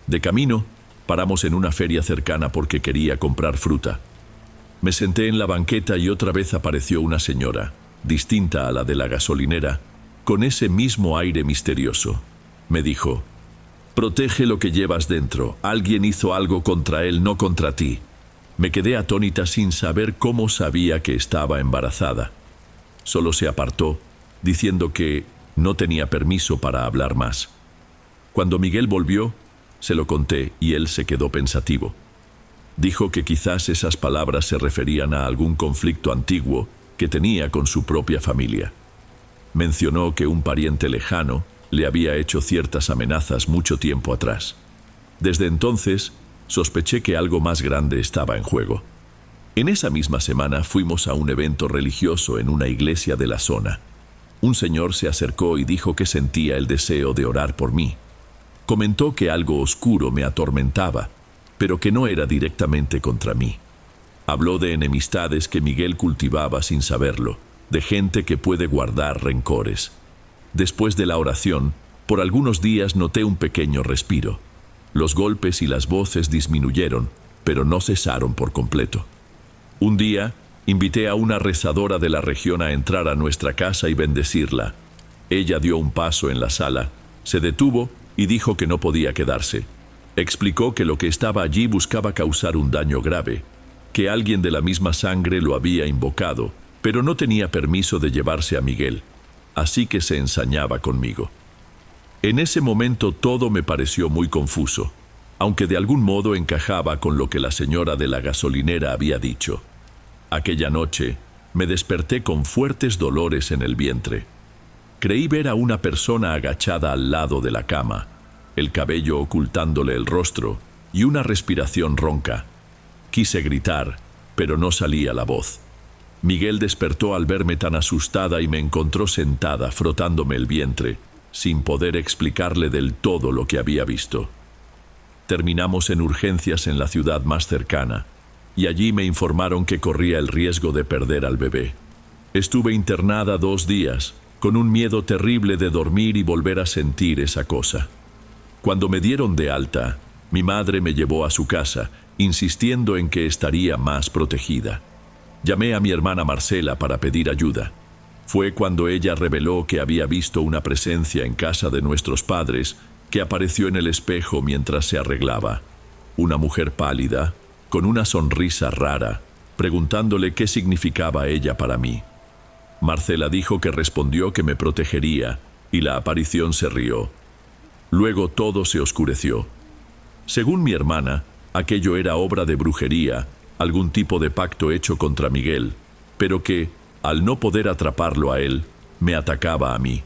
De camino, paramos en una feria cercana porque quería comprar fruta. Me senté en la banqueta y otra vez apareció una señora, distinta a la de la gasolinera, con ese mismo aire misterioso. Me dijo: «Protege lo que llevas dentro. Alguien hizo algo contra él, no contra ti». Me quedé atónita sin saber cómo sabía que estaba embarazada. Solo se apartó, diciendo que no tenía permiso para hablar más. Cuando Miguel volvió, se lo conté y él se quedó pensativo. Dijo que quizás esas palabras se referían a algún conflicto antiguo que tenía con su propia familia. Mencionó que un pariente lejano le había hecho ciertas amenazas mucho tiempo atrás. Desde entonces, sospeché que algo más grande estaba en juego. En esa misma semana fuimos a un evento religioso en una iglesia de la zona. Un señor se acercó y dijo que sentía el deseo de orar por mí. Comentó que algo oscuro me atormentaba, pero que no era directamente contra mí. Habló de enemistades que Miguel cultivaba sin saberlo, de gente que puede guardar rencores. Después de la oración, por algunos días noté un pequeño respiro. Los golpes y las voces disminuyeron, pero no cesaron por completo. Un día, invité a una rezadora de la región a entrar a nuestra casa y bendecirla. Ella dio un paso en la sala, se detuvo y dijo que no podía quedarse. Explicó que lo que estaba allí buscaba causar un daño grave, que alguien de la misma sangre lo había invocado, pero no tenía permiso de llevarse a Miguel, así que se ensañaba conmigo. En ese momento todo me pareció muy confuso, aunque de algún modo encajaba con lo que la señora de la gasolinera había dicho. Aquella noche me desperté con fuertes dolores en el vientre. Creí ver a una persona agachada al lado de la cama, el cabello ocultándole el rostro y una respiración ronca. Quise gritar, pero no salía la voz. Miguel despertó al verme tan asustada y me encontró sentada frotándome el vientre, sin poder explicarle del todo lo que había visto. Terminamos en urgencias en la ciudad más cercana, y allí me informaron que corría el riesgo de perder al bebé. Estuve internada 2 días, con un miedo terrible de dormir y volver a sentir esa cosa. Cuando me dieron de alta, mi madre me llevó a su casa, insistiendo en que estaría más protegida. Llamé a mi hermana Marcela para pedir ayuda. Fue cuando ella reveló que había visto una presencia en casa de nuestros padres que apareció en el espejo mientras se arreglaba. Una mujer pálida, con una sonrisa rara, preguntándole qué significaba ella para mí. Marcela dijo que respondió que me protegería y la aparición se rió. Luego todo se oscureció. Según mi hermana, aquello era obra de brujería, algún tipo de pacto hecho contra Miguel, pero que, al no poder atraparlo a él, me atacaba a mí.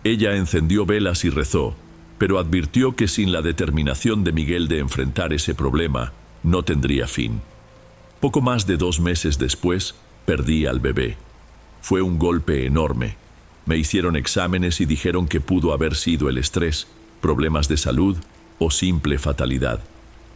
Ella encendió velas y rezó, pero advirtió que sin la determinación de Miguel de enfrentar ese problema, no tendría fin. Poco más de 2 meses después, perdí al bebé. Fue un golpe enorme. Me hicieron exámenes y dijeron que pudo haber sido el estrés, problemas de salud o simple fatalidad.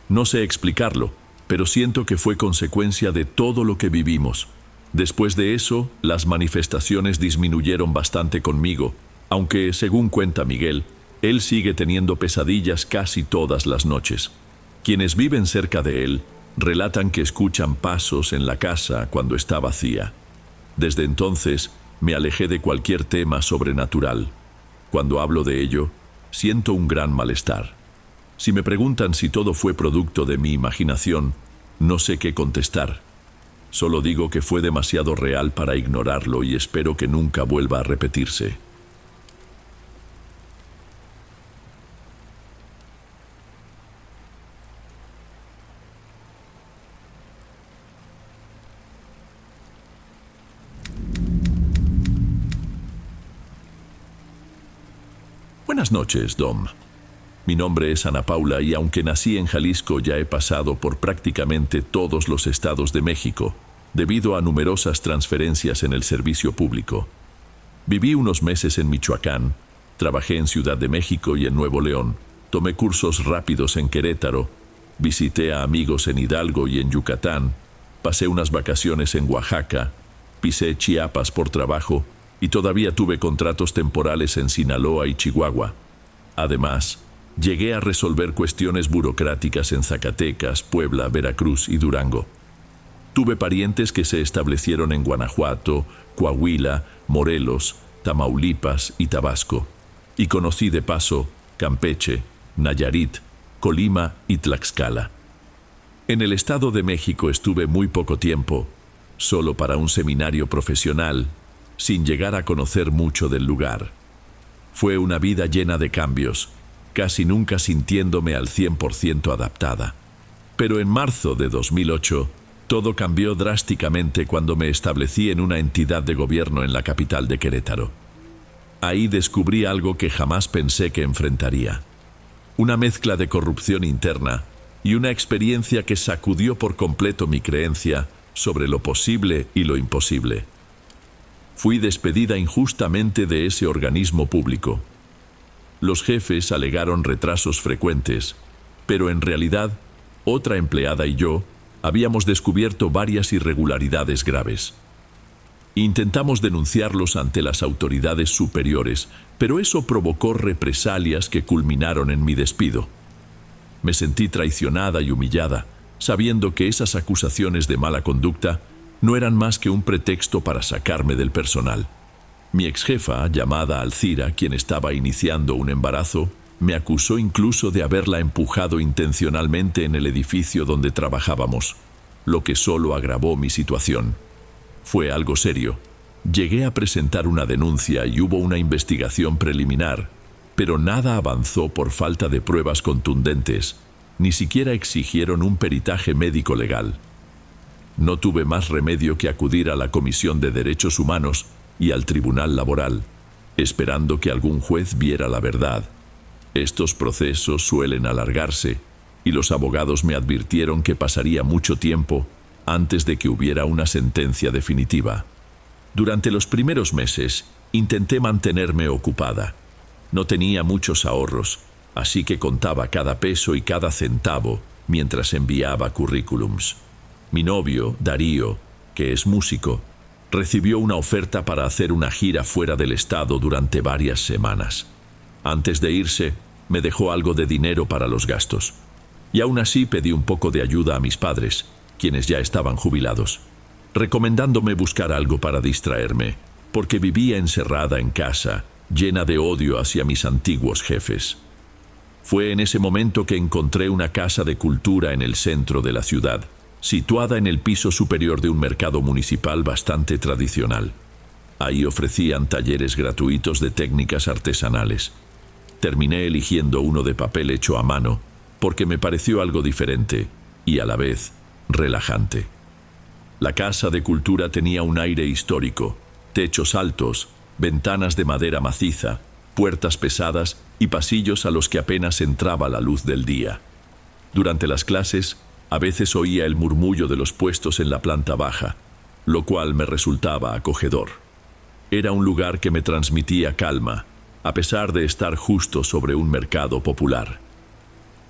No sé explicarlo, pero siento que fue consecuencia de todo lo que vivimos. Después de eso, las manifestaciones disminuyeron bastante conmigo, aunque, según cuenta Miguel, él sigue teniendo pesadillas casi todas las noches. Quienes viven cerca de él relatan que escuchan pasos en la casa cuando está vacía. Desde entonces, me alejé de cualquier tema sobrenatural. Cuando hablo de ello, siento un gran malestar. Si me preguntan si todo fue producto de mi imaginación, no sé qué contestar. Solo digo que fue demasiado real para ignorarlo y espero que nunca vuelva a repetirse. Buenas noches, Dom. Mi nombre es Ana Paula y aunque nací en Jalisco ya he pasado por prácticamente todos los estados de México, debido a numerosas transferencias en el servicio público. Viví unos meses en Michoacán, trabajé en Ciudad de México y en Nuevo León, tomé cursos rápidos en Querétaro, visité a amigos en Hidalgo y en Yucatán, pasé unas vacaciones en Oaxaca, pisé Chiapas por trabajo y todavía tuve contratos temporales en Sinaloa y Chihuahua. Además, llegué a resolver cuestiones burocráticas en Zacatecas, Puebla, Veracruz y Durango. Tuve parientes que se establecieron en Guanajuato, Coahuila, Morelos, Tamaulipas y Tabasco. Y conocí de paso Campeche, Nayarit, Colima y Tlaxcala. En el Estado de México estuve muy poco tiempo, solo para un seminario profesional, sin llegar a conocer mucho del lugar. Fue una vida llena de cambios, casi nunca sintiéndome al 100% adaptada. Pero en marzo de 2008, todo cambió drásticamente cuando me establecí en una entidad de gobierno en la capital de Querétaro. Ahí descubrí algo que jamás pensé que enfrentaría. Una mezcla de corrupción interna y una experiencia que sacudió por completo mi creencia sobre lo posible y lo imposible. Fui despedida injustamente de ese organismo público. Los jefes alegaron retrasos frecuentes, pero en realidad, otra empleada y yo habíamos descubierto varias irregularidades graves. Intentamos denunciarlos ante las autoridades superiores, pero eso provocó represalias que culminaron en mi despido. Me sentí traicionada y humillada, sabiendo que esas acusaciones de mala conducta no eran más que un pretexto para sacarme del personal. Mi exjefa, llamada Alcira, quien estaba iniciando un embarazo, me acusó incluso de haberla empujado intencionalmente en el edificio donde trabajábamos, lo que solo agravó mi situación. Fue algo serio. Llegué a presentar una denuncia y hubo una investigación preliminar, pero nada avanzó por falta de pruebas contundentes, ni siquiera exigieron un peritaje médico legal. No tuve más remedio que acudir a la Comisión de Derechos Humanos y al Tribunal Laboral, esperando que algún juez viera la verdad. Estos procesos suelen alargarse, y los abogados me advirtieron que pasaría mucho tiempo antes de que hubiera una sentencia definitiva. Durante los primeros meses, intenté mantenerme ocupada. No tenía muchos ahorros, así que contaba cada peso y cada centavo mientras enviaba currículums. Mi novio, Darío, que es músico, recibió una oferta para hacer una gira fuera del estado durante varias semanas. Antes de irse, me dejó algo de dinero para los gastos. Y aún así pedí un poco de ayuda a mis padres, quienes ya estaban jubilados, recomendándome buscar algo para distraerme, porque vivía encerrada en casa, llena de odio hacia mis antiguos jefes. Fue en ese momento que encontré una casa de cultura en el centro de la ciudad, situada en el piso superior de un mercado municipal bastante tradicional. Ahí ofrecían talleres gratuitos de técnicas artesanales. Terminé eligiendo uno de papel hecho a mano, porque me pareció algo diferente y a la vez relajante. La Casa de Cultura tenía un aire histórico, techos altos, ventanas de madera maciza, puertas pesadas y pasillos a los que apenas entraba la luz del día. Durante las clases, a veces oía el murmullo de los puestos en la planta baja, lo cual me resultaba acogedor. Era un lugar que me transmitía calma, a pesar de estar justo sobre un mercado popular.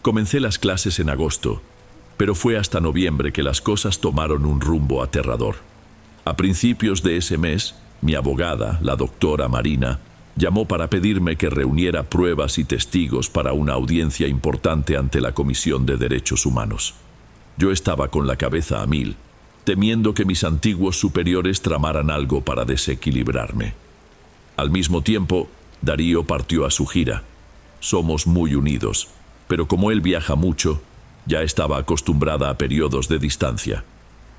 Comencé las clases en agosto, pero fue hasta noviembre que las cosas tomaron un rumbo aterrador. A principios de ese mes, mi abogada, la doctora Marina, llamó para pedirme que reuniera pruebas y testigos para una audiencia importante ante la Comisión de Derechos Humanos. Yo estaba con la cabeza a mil, temiendo que mis antiguos superiores tramaran algo para desequilibrarme. Al mismo tiempo, Darío partió a su gira. Somos muy unidos, pero como él viaja mucho, ya estaba acostumbrada a periodos de distancia.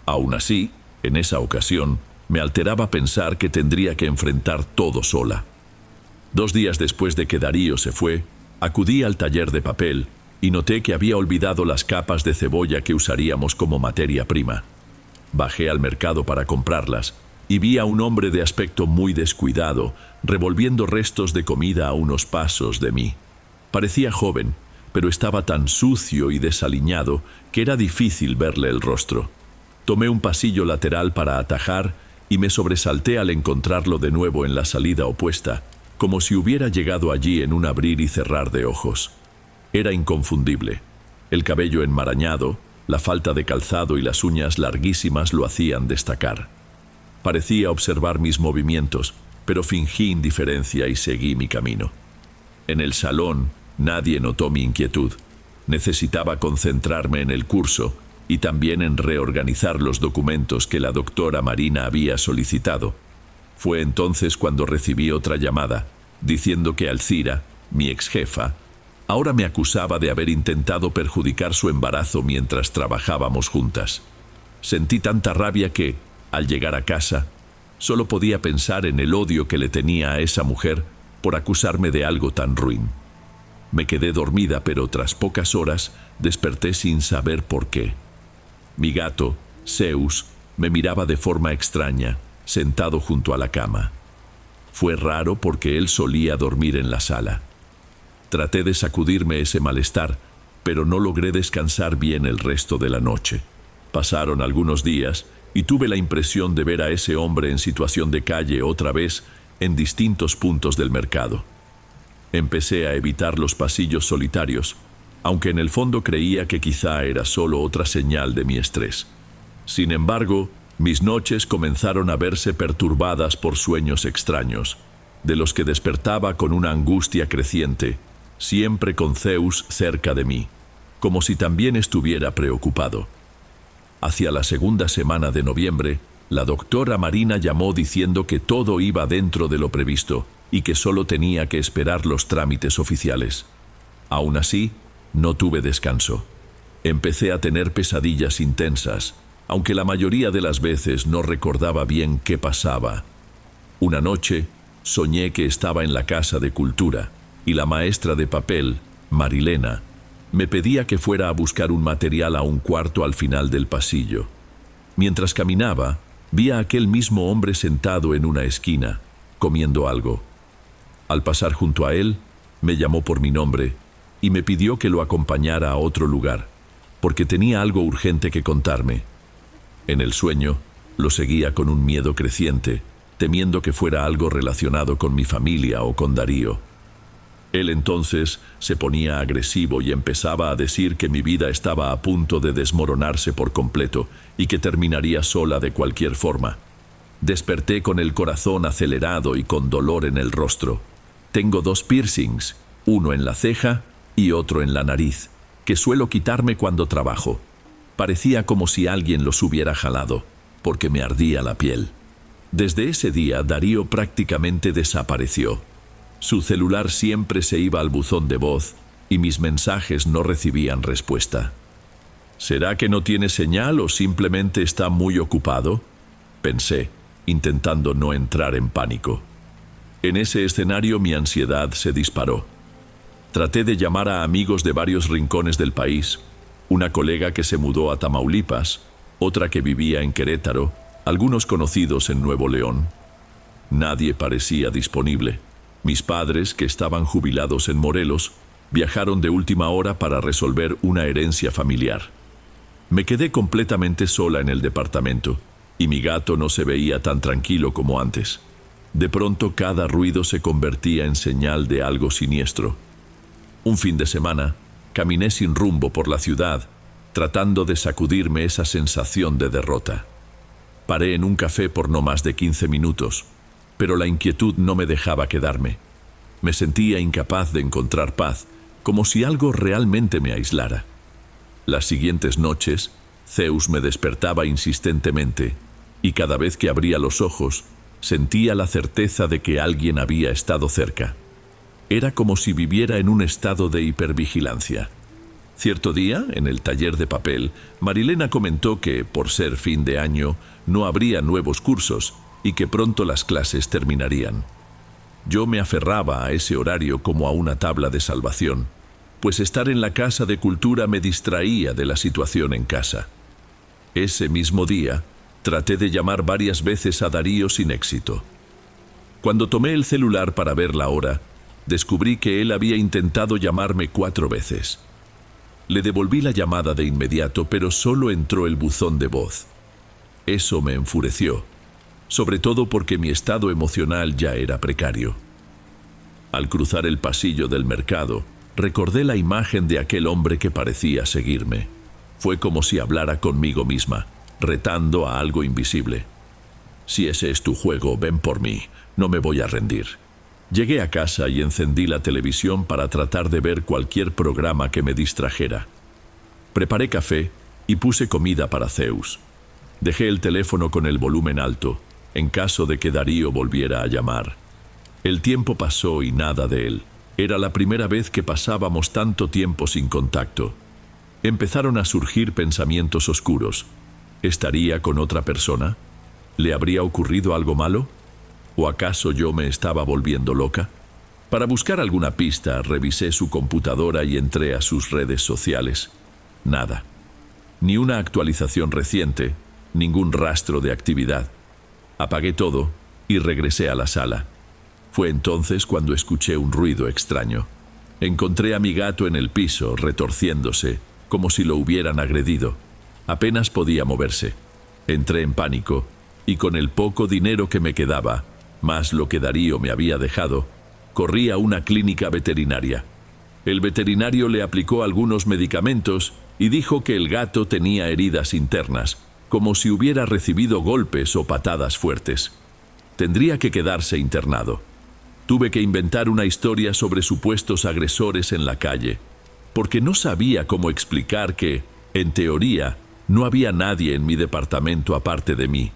Aún así, en esa ocasión, me alteraba pensar que tendría que enfrentar todo sola. 2 días después de que Darío se fue, acudí al taller de papel y noté que había olvidado las capas de cebolla que usaríamos como materia prima. Bajé al mercado para comprarlas y vi a un hombre de aspecto muy descuidado, revolviendo restos de comida a unos pasos de mí. Parecía joven, pero estaba tan sucio y desaliñado que era difícil verle el rostro. Tomé un pasillo lateral para atajar y me sobresalté al encontrarlo de nuevo en la salida opuesta, como si hubiera llegado allí en un abrir y cerrar de ojos. Era inconfundible. El cabello enmarañado, la falta de calzado y las uñas larguísimas lo hacían destacar. Parecía observar mis movimientos, pero fingí indiferencia y seguí mi camino. En el salón, nadie notó mi inquietud. Necesitaba concentrarme en el curso y también en reorganizar los documentos que la doctora Marina había solicitado. Fue entonces cuando recibí otra llamada, diciendo que Alcira, mi exjefa, ahora me acusaba de haber intentado perjudicar su embarazo mientras trabajábamos juntas. Sentí tanta rabia que, al llegar a casa, solo podía pensar en el odio que le tenía a esa mujer por acusarme de algo tan ruin. Me quedé dormida, pero tras pocas horas desperté sin saber por qué. Mi gato, Zeus, me miraba de forma extraña, sentado junto a la cama. Fue raro porque él solía dormir en la sala. Traté de sacudirme ese malestar, pero no logré descansar bien el resto de la noche. Pasaron algunos días y tuve la impresión de ver a ese hombre en situación de calle otra vez en distintos puntos del mercado. Empecé a evitar los pasillos solitarios, aunque en el fondo creía que quizá era solo otra señal de mi estrés. Sin embargo, mis noches comenzaron a verse perturbadas por sueños extraños, de los que despertaba con una angustia creciente, siempre con Zeus cerca de mí, como si también estuviera preocupado. Hacia la segunda semana de noviembre, la doctora Marina llamó diciendo que todo iba dentro de lo previsto y que solo tenía que esperar los trámites oficiales. Aún así, no tuve descanso. Empecé a tener pesadillas intensas, aunque la mayoría de las veces no recordaba bien qué pasaba. Una noche, soñé que estaba en la Casa de Cultura y la maestra de papel, Marilena, me pedía que fuera a buscar un material a un cuarto al final del pasillo. Mientras caminaba, vi a aquel mismo hombre sentado en una esquina, comiendo algo. Al pasar junto a él, me llamó por mi nombre y me pidió que lo acompañara a otro lugar, porque tenía algo urgente que contarme. En el sueño, lo seguía con un miedo creciente, temiendo que fuera algo relacionado con mi familia o con Darío. Él entonces se ponía agresivo y empezaba a decir que mi vida estaba a punto de desmoronarse por completo y que terminaría sola de cualquier forma. Desperté con el corazón acelerado y con dolor en el rostro. Tengo 2 piercings, uno en la ceja y otro en la nariz, que suelo quitarme cuando trabajo. Parecía como si alguien los hubiera jalado, porque me ardía la piel. Desde ese día, Darío prácticamente desapareció. Su celular siempre se iba al buzón de voz y mis mensajes no recibían respuesta. ¿Será que no tiene señal o simplemente está muy ocupado?, pensé, intentando no entrar en pánico. En ese escenario mi ansiedad se disparó. Traté de llamar a amigos de varios rincones del país, una colega que se mudó a Tamaulipas, otra que vivía en Querétaro, algunos conocidos en Nuevo León. Nadie parecía disponible. Mis padres, que estaban jubilados en Morelos, viajaron de última hora para resolver una herencia familiar. Me quedé completamente sola en el departamento, y mi gato no se veía tan tranquilo como antes. De pronto cada ruido se convertía en señal de algo siniestro. Un fin de semana, caminé sin rumbo por la ciudad, tratando de sacudirme esa sensación de derrota. Paré en un café por no más de 15 minutos, pero la inquietud no me dejaba quedarme. Me sentía incapaz de encontrar paz, como si algo realmente me aislara. Las siguientes noches, Zeus me despertaba insistentemente, y cada vez que abría los ojos, sentía la certeza de que alguien había estado cerca. Era como si viviera en un estado de hipervigilancia. Cierto día, en el taller de papel, Marilena comentó que, por ser fin de año, no habría nuevos cursos y que pronto las clases terminarían. Yo me aferraba a ese horario como a una tabla de salvación, pues estar en la Casa de Cultura me distraía de la situación en casa. Ese mismo día, traté de llamar varias veces a Darío sin éxito. Cuando tomé el celular para ver la hora, descubrí que él había intentado llamarme 4 veces. Le devolví la llamada de inmediato, pero solo entró el buzón de voz. Eso me enfureció, sobre todo porque mi estado emocional ya era precario. Al cruzar el pasillo del mercado, recordé la imagen de aquel hombre que parecía seguirme. Fue como si hablara conmigo misma, retando a algo invisible. Si ese es tu juego, ven por mí, no me voy a rendir. Llegué a casa y encendí la televisión para tratar de ver cualquier programa que me distrajera. Preparé café y puse comida para Zeus. Dejé el teléfono con el volumen alto, en caso de que Darío volviera a llamar. El tiempo pasó y nada de él. Era la primera vez que pasábamos tanto tiempo sin contacto. Empezaron a surgir pensamientos oscuros. ¿Estaría con otra persona? ¿Le habría ocurrido algo malo? ¿O acaso yo me estaba volviendo loca? Para buscar alguna pista, revisé su computadora y entré a sus redes sociales. Nada. Ni una actualización reciente, ningún rastro de actividad. Apagué todo y regresé a la sala. Fue entonces cuando escuché un ruido extraño. Encontré a mi gato en el piso, retorciéndose, como si lo hubieran agredido. Apenas podía moverse. Entré en pánico, y con el poco dinero que me quedaba, más lo que Darío me había dejado, corrí a una clínica veterinaria. El veterinario le aplicó algunos medicamentos y dijo que el gato tenía heridas internas, como si hubiera recibido golpes o patadas fuertes. Tendría que quedarse internado. Tuve que inventar una historia sobre supuestos agresores en la calle, porque no sabía cómo explicar que, en teoría, no había nadie en mi departamento aparte de mí.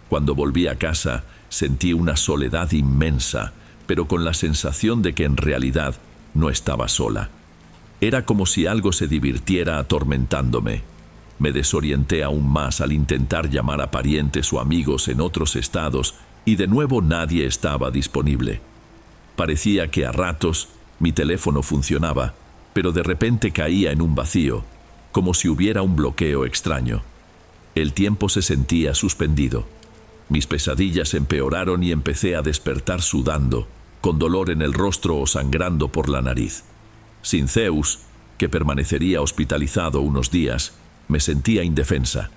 Cuando volví a casa, sentí una soledad inmensa, pero con la sensación de que en realidad no estaba sola. Era como si algo se divirtiera atormentándome. Me desorienté aún más al intentar llamar a parientes o amigos en otros estados, y de nuevo nadie estaba disponible. Parecía que a ratos mi teléfono funcionaba, pero de repente caía en un vacío, como si hubiera un bloqueo extraño. El tiempo se sentía suspendido. Mis pesadillas empeoraron y empecé a despertar sudando, con dolor en el rostro o sangrando por la nariz. Sin Zeus, que permanecería hospitalizado unos días, me sentía indefensa.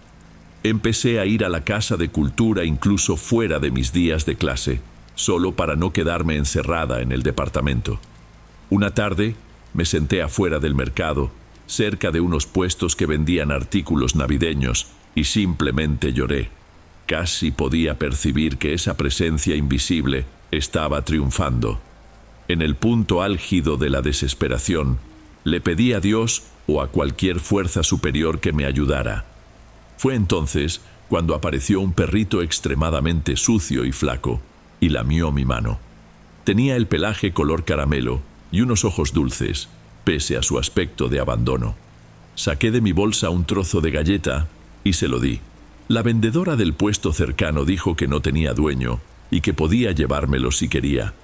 Empecé a ir a la Casa de Cultura incluso fuera de mis días de clase, solo para no quedarme encerrada en el departamento. Una tarde, me senté afuera del mercado, cerca de unos puestos que vendían artículos navideños, y simplemente lloré. Casi podía percibir que esa presencia invisible estaba triunfando. En el punto álgido de la desesperación, le pedí a Dios o a cualquier fuerza superior que me ayudara. Fue entonces cuando apareció un perrito extremadamente sucio y flaco, y lamió mi mano. Tenía el pelaje color caramelo y unos ojos dulces, pese a su aspecto de abandono. Saqué de mi bolsa un trozo de galleta y se lo di. La vendedora del puesto cercano dijo que no tenía dueño y que podía llevármelo si quería.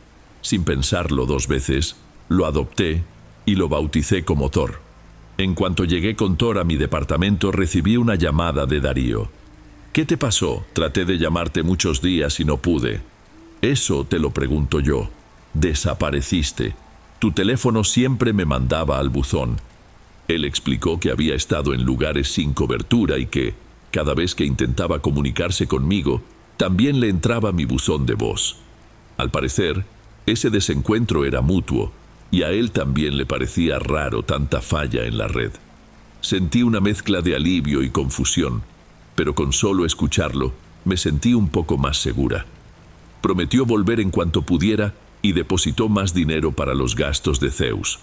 Sin pensarlo 2 veces, lo adopté y lo bauticé como Thor. En cuanto llegué con Thor a mi departamento, recibí una llamada de Darío. «¿Qué te pasó? Traté de llamarte muchos días y no pude». «Eso te lo pregunto yo. Desapareciste. Tu teléfono siempre me mandaba al buzón». Él explicó que había estado en lugares sin cobertura y que, cada vez que intentaba comunicarse conmigo, también le entraba mi buzón de voz. Al parecer, ese desencuentro era mutuo, y a él también le parecía raro tanta falla en la red. Sentí una mezcla de alivio y confusión, pero con solo escucharlo, me sentí un poco más segura. Prometió volver en cuanto pudiera y depositó más dinero para los gastos de Zeus.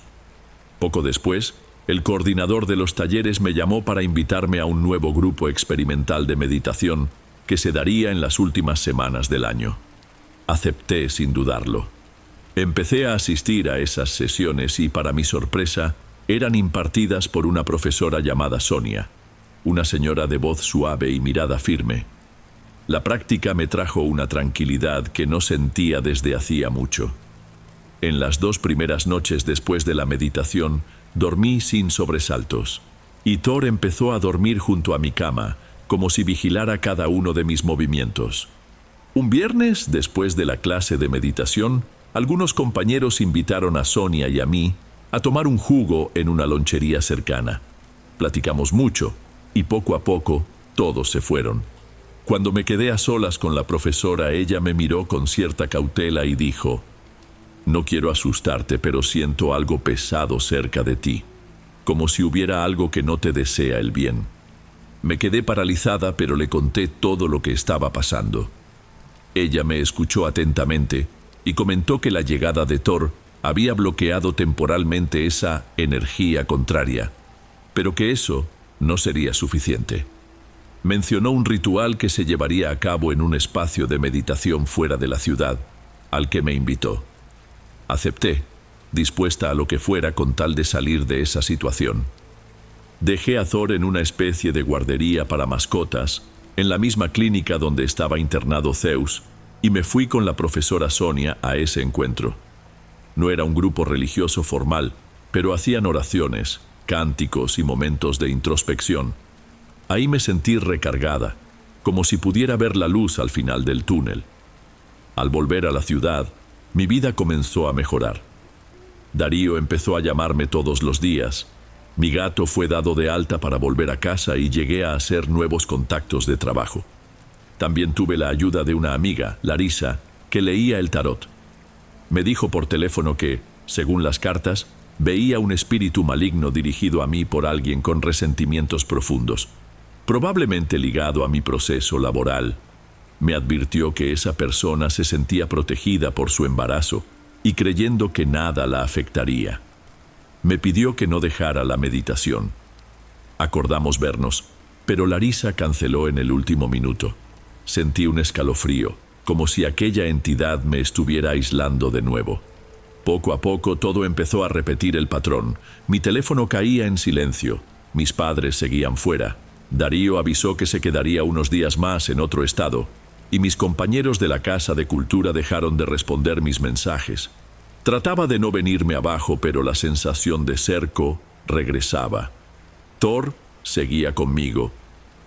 Poco después, el coordinador de los talleres me llamó para invitarme a un nuevo grupo experimental de meditación que se daría en las últimas semanas del año. Acepté sin dudarlo. Empecé a asistir a esas sesiones y, para mi sorpresa, eran impartidas por una profesora llamada Sonia, una señora de voz suave y mirada firme. La práctica me trajo una tranquilidad que no sentía desde hacía mucho. En las 2 primeras noches después de la meditación, dormí sin sobresaltos, y Thor empezó a dormir junto a mi cama, como si vigilara cada uno de mis movimientos. Un viernes, después de la clase de meditación, algunos compañeros invitaron a Sonia y a mí a tomar un jugo en una lonchería cercana. Platicamos mucho, y poco a poco todos se fueron. Cuando me quedé a solas con la profesora, ella me miró con cierta cautela y dijo: «No quiero asustarte, pero siento algo pesado cerca de ti, como si hubiera algo que no te desea el bien». Me quedé paralizada, pero le conté todo lo que estaba pasando. Ella me escuchó atentamente y comentó que la llegada de Thor había bloqueado temporalmente esa energía contraria, pero que eso no sería suficiente. Mencionó un ritual que se llevaría a cabo en un espacio de meditación fuera de la ciudad, al que me invitó. Acepté, dispuesta a lo que fuera con tal de salir de esa situación. Dejé a Thor en una especie de guardería para mascotas, en la misma clínica donde estaba internado Zeus, y me fui con la profesora Sonia a ese encuentro. No era un grupo religioso formal, pero hacían oraciones, cánticos y momentos de introspección. Ahí me sentí recargada, como si pudiera ver la luz al final del túnel. Al volver a la ciudad, mi vida comenzó a mejorar. Darío empezó a llamarme todos los días. Mi gato fue dado de alta para volver a casa y llegué a hacer nuevos contactos de trabajo. También tuve la ayuda de una amiga, Larisa, que leía el tarot. Me dijo por teléfono que, según las cartas, veía un espíritu maligno dirigido a mí por alguien con resentimientos profundos, probablemente ligado a mi proceso laboral. Me advirtió que esa persona se sentía protegida por su embarazo y creyendo que nada la afectaría. Me pidió que no dejara la meditación. Acordamos vernos, pero Larisa canceló en el último minuto. Sentí un escalofrío, como si aquella entidad me estuviera aislando de nuevo. Poco a poco todo empezó a repetir el patrón. Mi teléfono caía en silencio. Mis padres seguían fuera. Darío avisó que se quedaría unos días más en otro estado, y mis compañeros de la Casa de Cultura dejaron de responder mis mensajes. Trataba de no venirme abajo, pero la sensación de cerco regresaba. Thor seguía conmigo,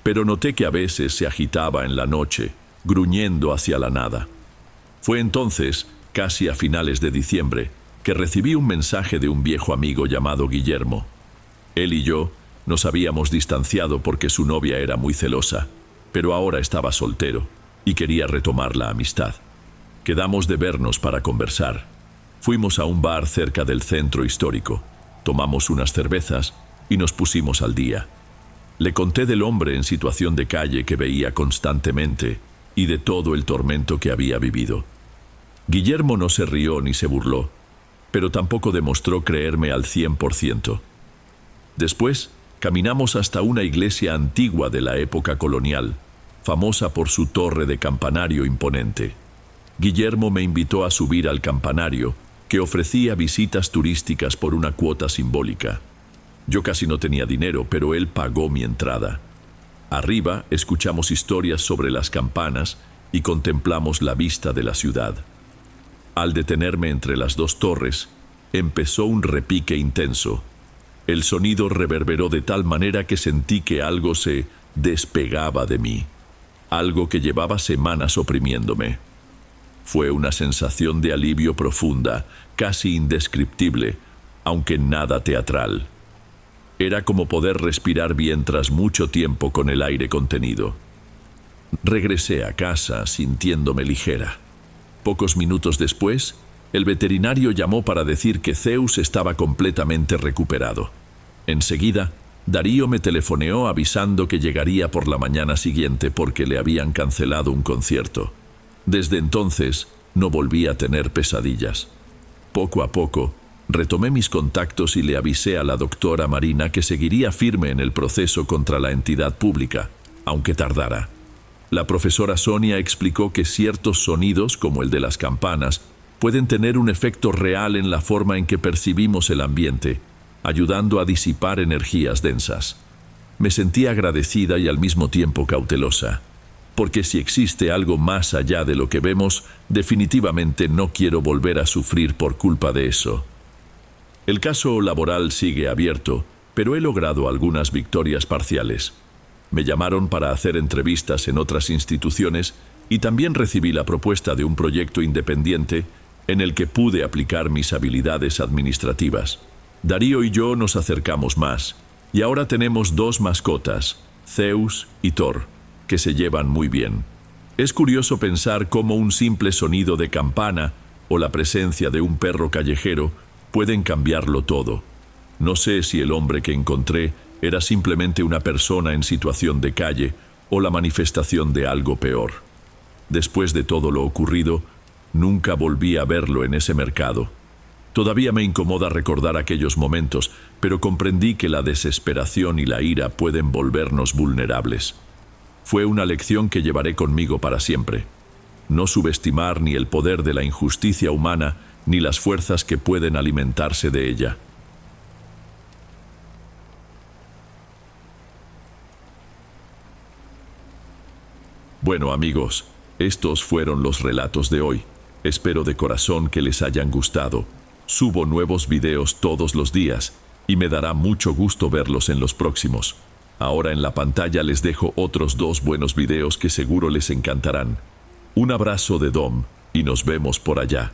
pero noté que a veces se agitaba en la noche, gruñendo hacia la nada. Fue entonces, casi a finales de diciembre, que recibí un mensaje de un viejo amigo llamado Guillermo. Él y yo nos habíamos distanciado porque su novia era muy celosa, pero ahora estaba soltero y quería retomar la amistad. Quedamos de vernos para conversar. Fuimos a un bar cerca del centro histórico, tomamos unas cervezas y nos pusimos al día. Le conté del hombre en situación de calle que veía constantemente y de todo el tormento que había vivido. Guillermo no se rió ni se burló, pero tampoco demostró creerme al 100%. Después, caminamos hasta una iglesia antigua de la época colonial, famosa por su torre de campanario imponente. Guillermo me invitó a subir al campanario, que ofrecía visitas turísticas por una cuota simbólica. Yo casi no tenía dinero, pero él pagó mi entrada. Arriba escuchamos historias sobre las campanas y contemplamos la vista de la ciudad. Al detenerme entre las dos torres, empezó un repique intenso. El sonido reverberó de tal manera que sentí que algo se despegaba de mí, algo que llevaba semanas oprimiéndome. Fue una sensación de alivio profunda, casi indescriptible, aunque nada teatral. Era como poder respirar bien tras mucho tiempo con el aire contenido. Regresé a casa sintiéndome ligera. Pocos minutos después, el veterinario llamó para decir que Zeus estaba completamente recuperado. Enseguida, Darío me telefoneó avisando que llegaría por la mañana siguiente porque le habían cancelado un concierto. Desde entonces, no volví a tener pesadillas. Poco a poco, retomé mis contactos y le avisé a la doctora Marina que seguiría firme en el proceso contra la entidad pública, aunque tardara. La profesora Sonia explicó que ciertos sonidos, como el de las campanas, pueden tener un efecto real en la forma en que percibimos el ambiente, ayudando a disipar energías densas. Me sentí agradecida y al mismo tiempo cautelosa, porque si existe algo más allá de lo que vemos, definitivamente no quiero volver a sufrir por culpa de eso. El caso laboral sigue abierto, pero he logrado algunas victorias parciales. Me llamaron para hacer entrevistas en otras instituciones y también recibí la propuesta de un proyecto independiente en el que pude aplicar mis habilidades administrativas. Darío y yo nos acercamos más, y ahora tenemos 2 mascotas, Zeus y Thor, que se llevan muy bien. Es curioso pensar cómo un simple sonido de campana o la presencia de un perro callejero pueden cambiarlo todo. No sé si el hombre que encontré era simplemente una persona en situación de calle o la manifestación de algo peor. Después de todo lo ocurrido, nunca volví a verlo en ese mercado. Todavía me incomoda recordar aquellos momentos, pero comprendí que la desesperación y la ira pueden volvernos vulnerables. Fue una lección que llevaré conmigo para siempre. No subestimar ni el poder de la injusticia humana, ni las fuerzas que pueden alimentarse de ella. Bueno, amigos, estos fueron los relatos de hoy. Espero de corazón que les hayan gustado. Subo nuevos videos todos los días y me dará mucho gusto verlos en los próximos. Ahora en la pantalla les dejo otros 2 buenos videos que seguro les encantarán. Un abrazo de Dom y nos vemos por allá.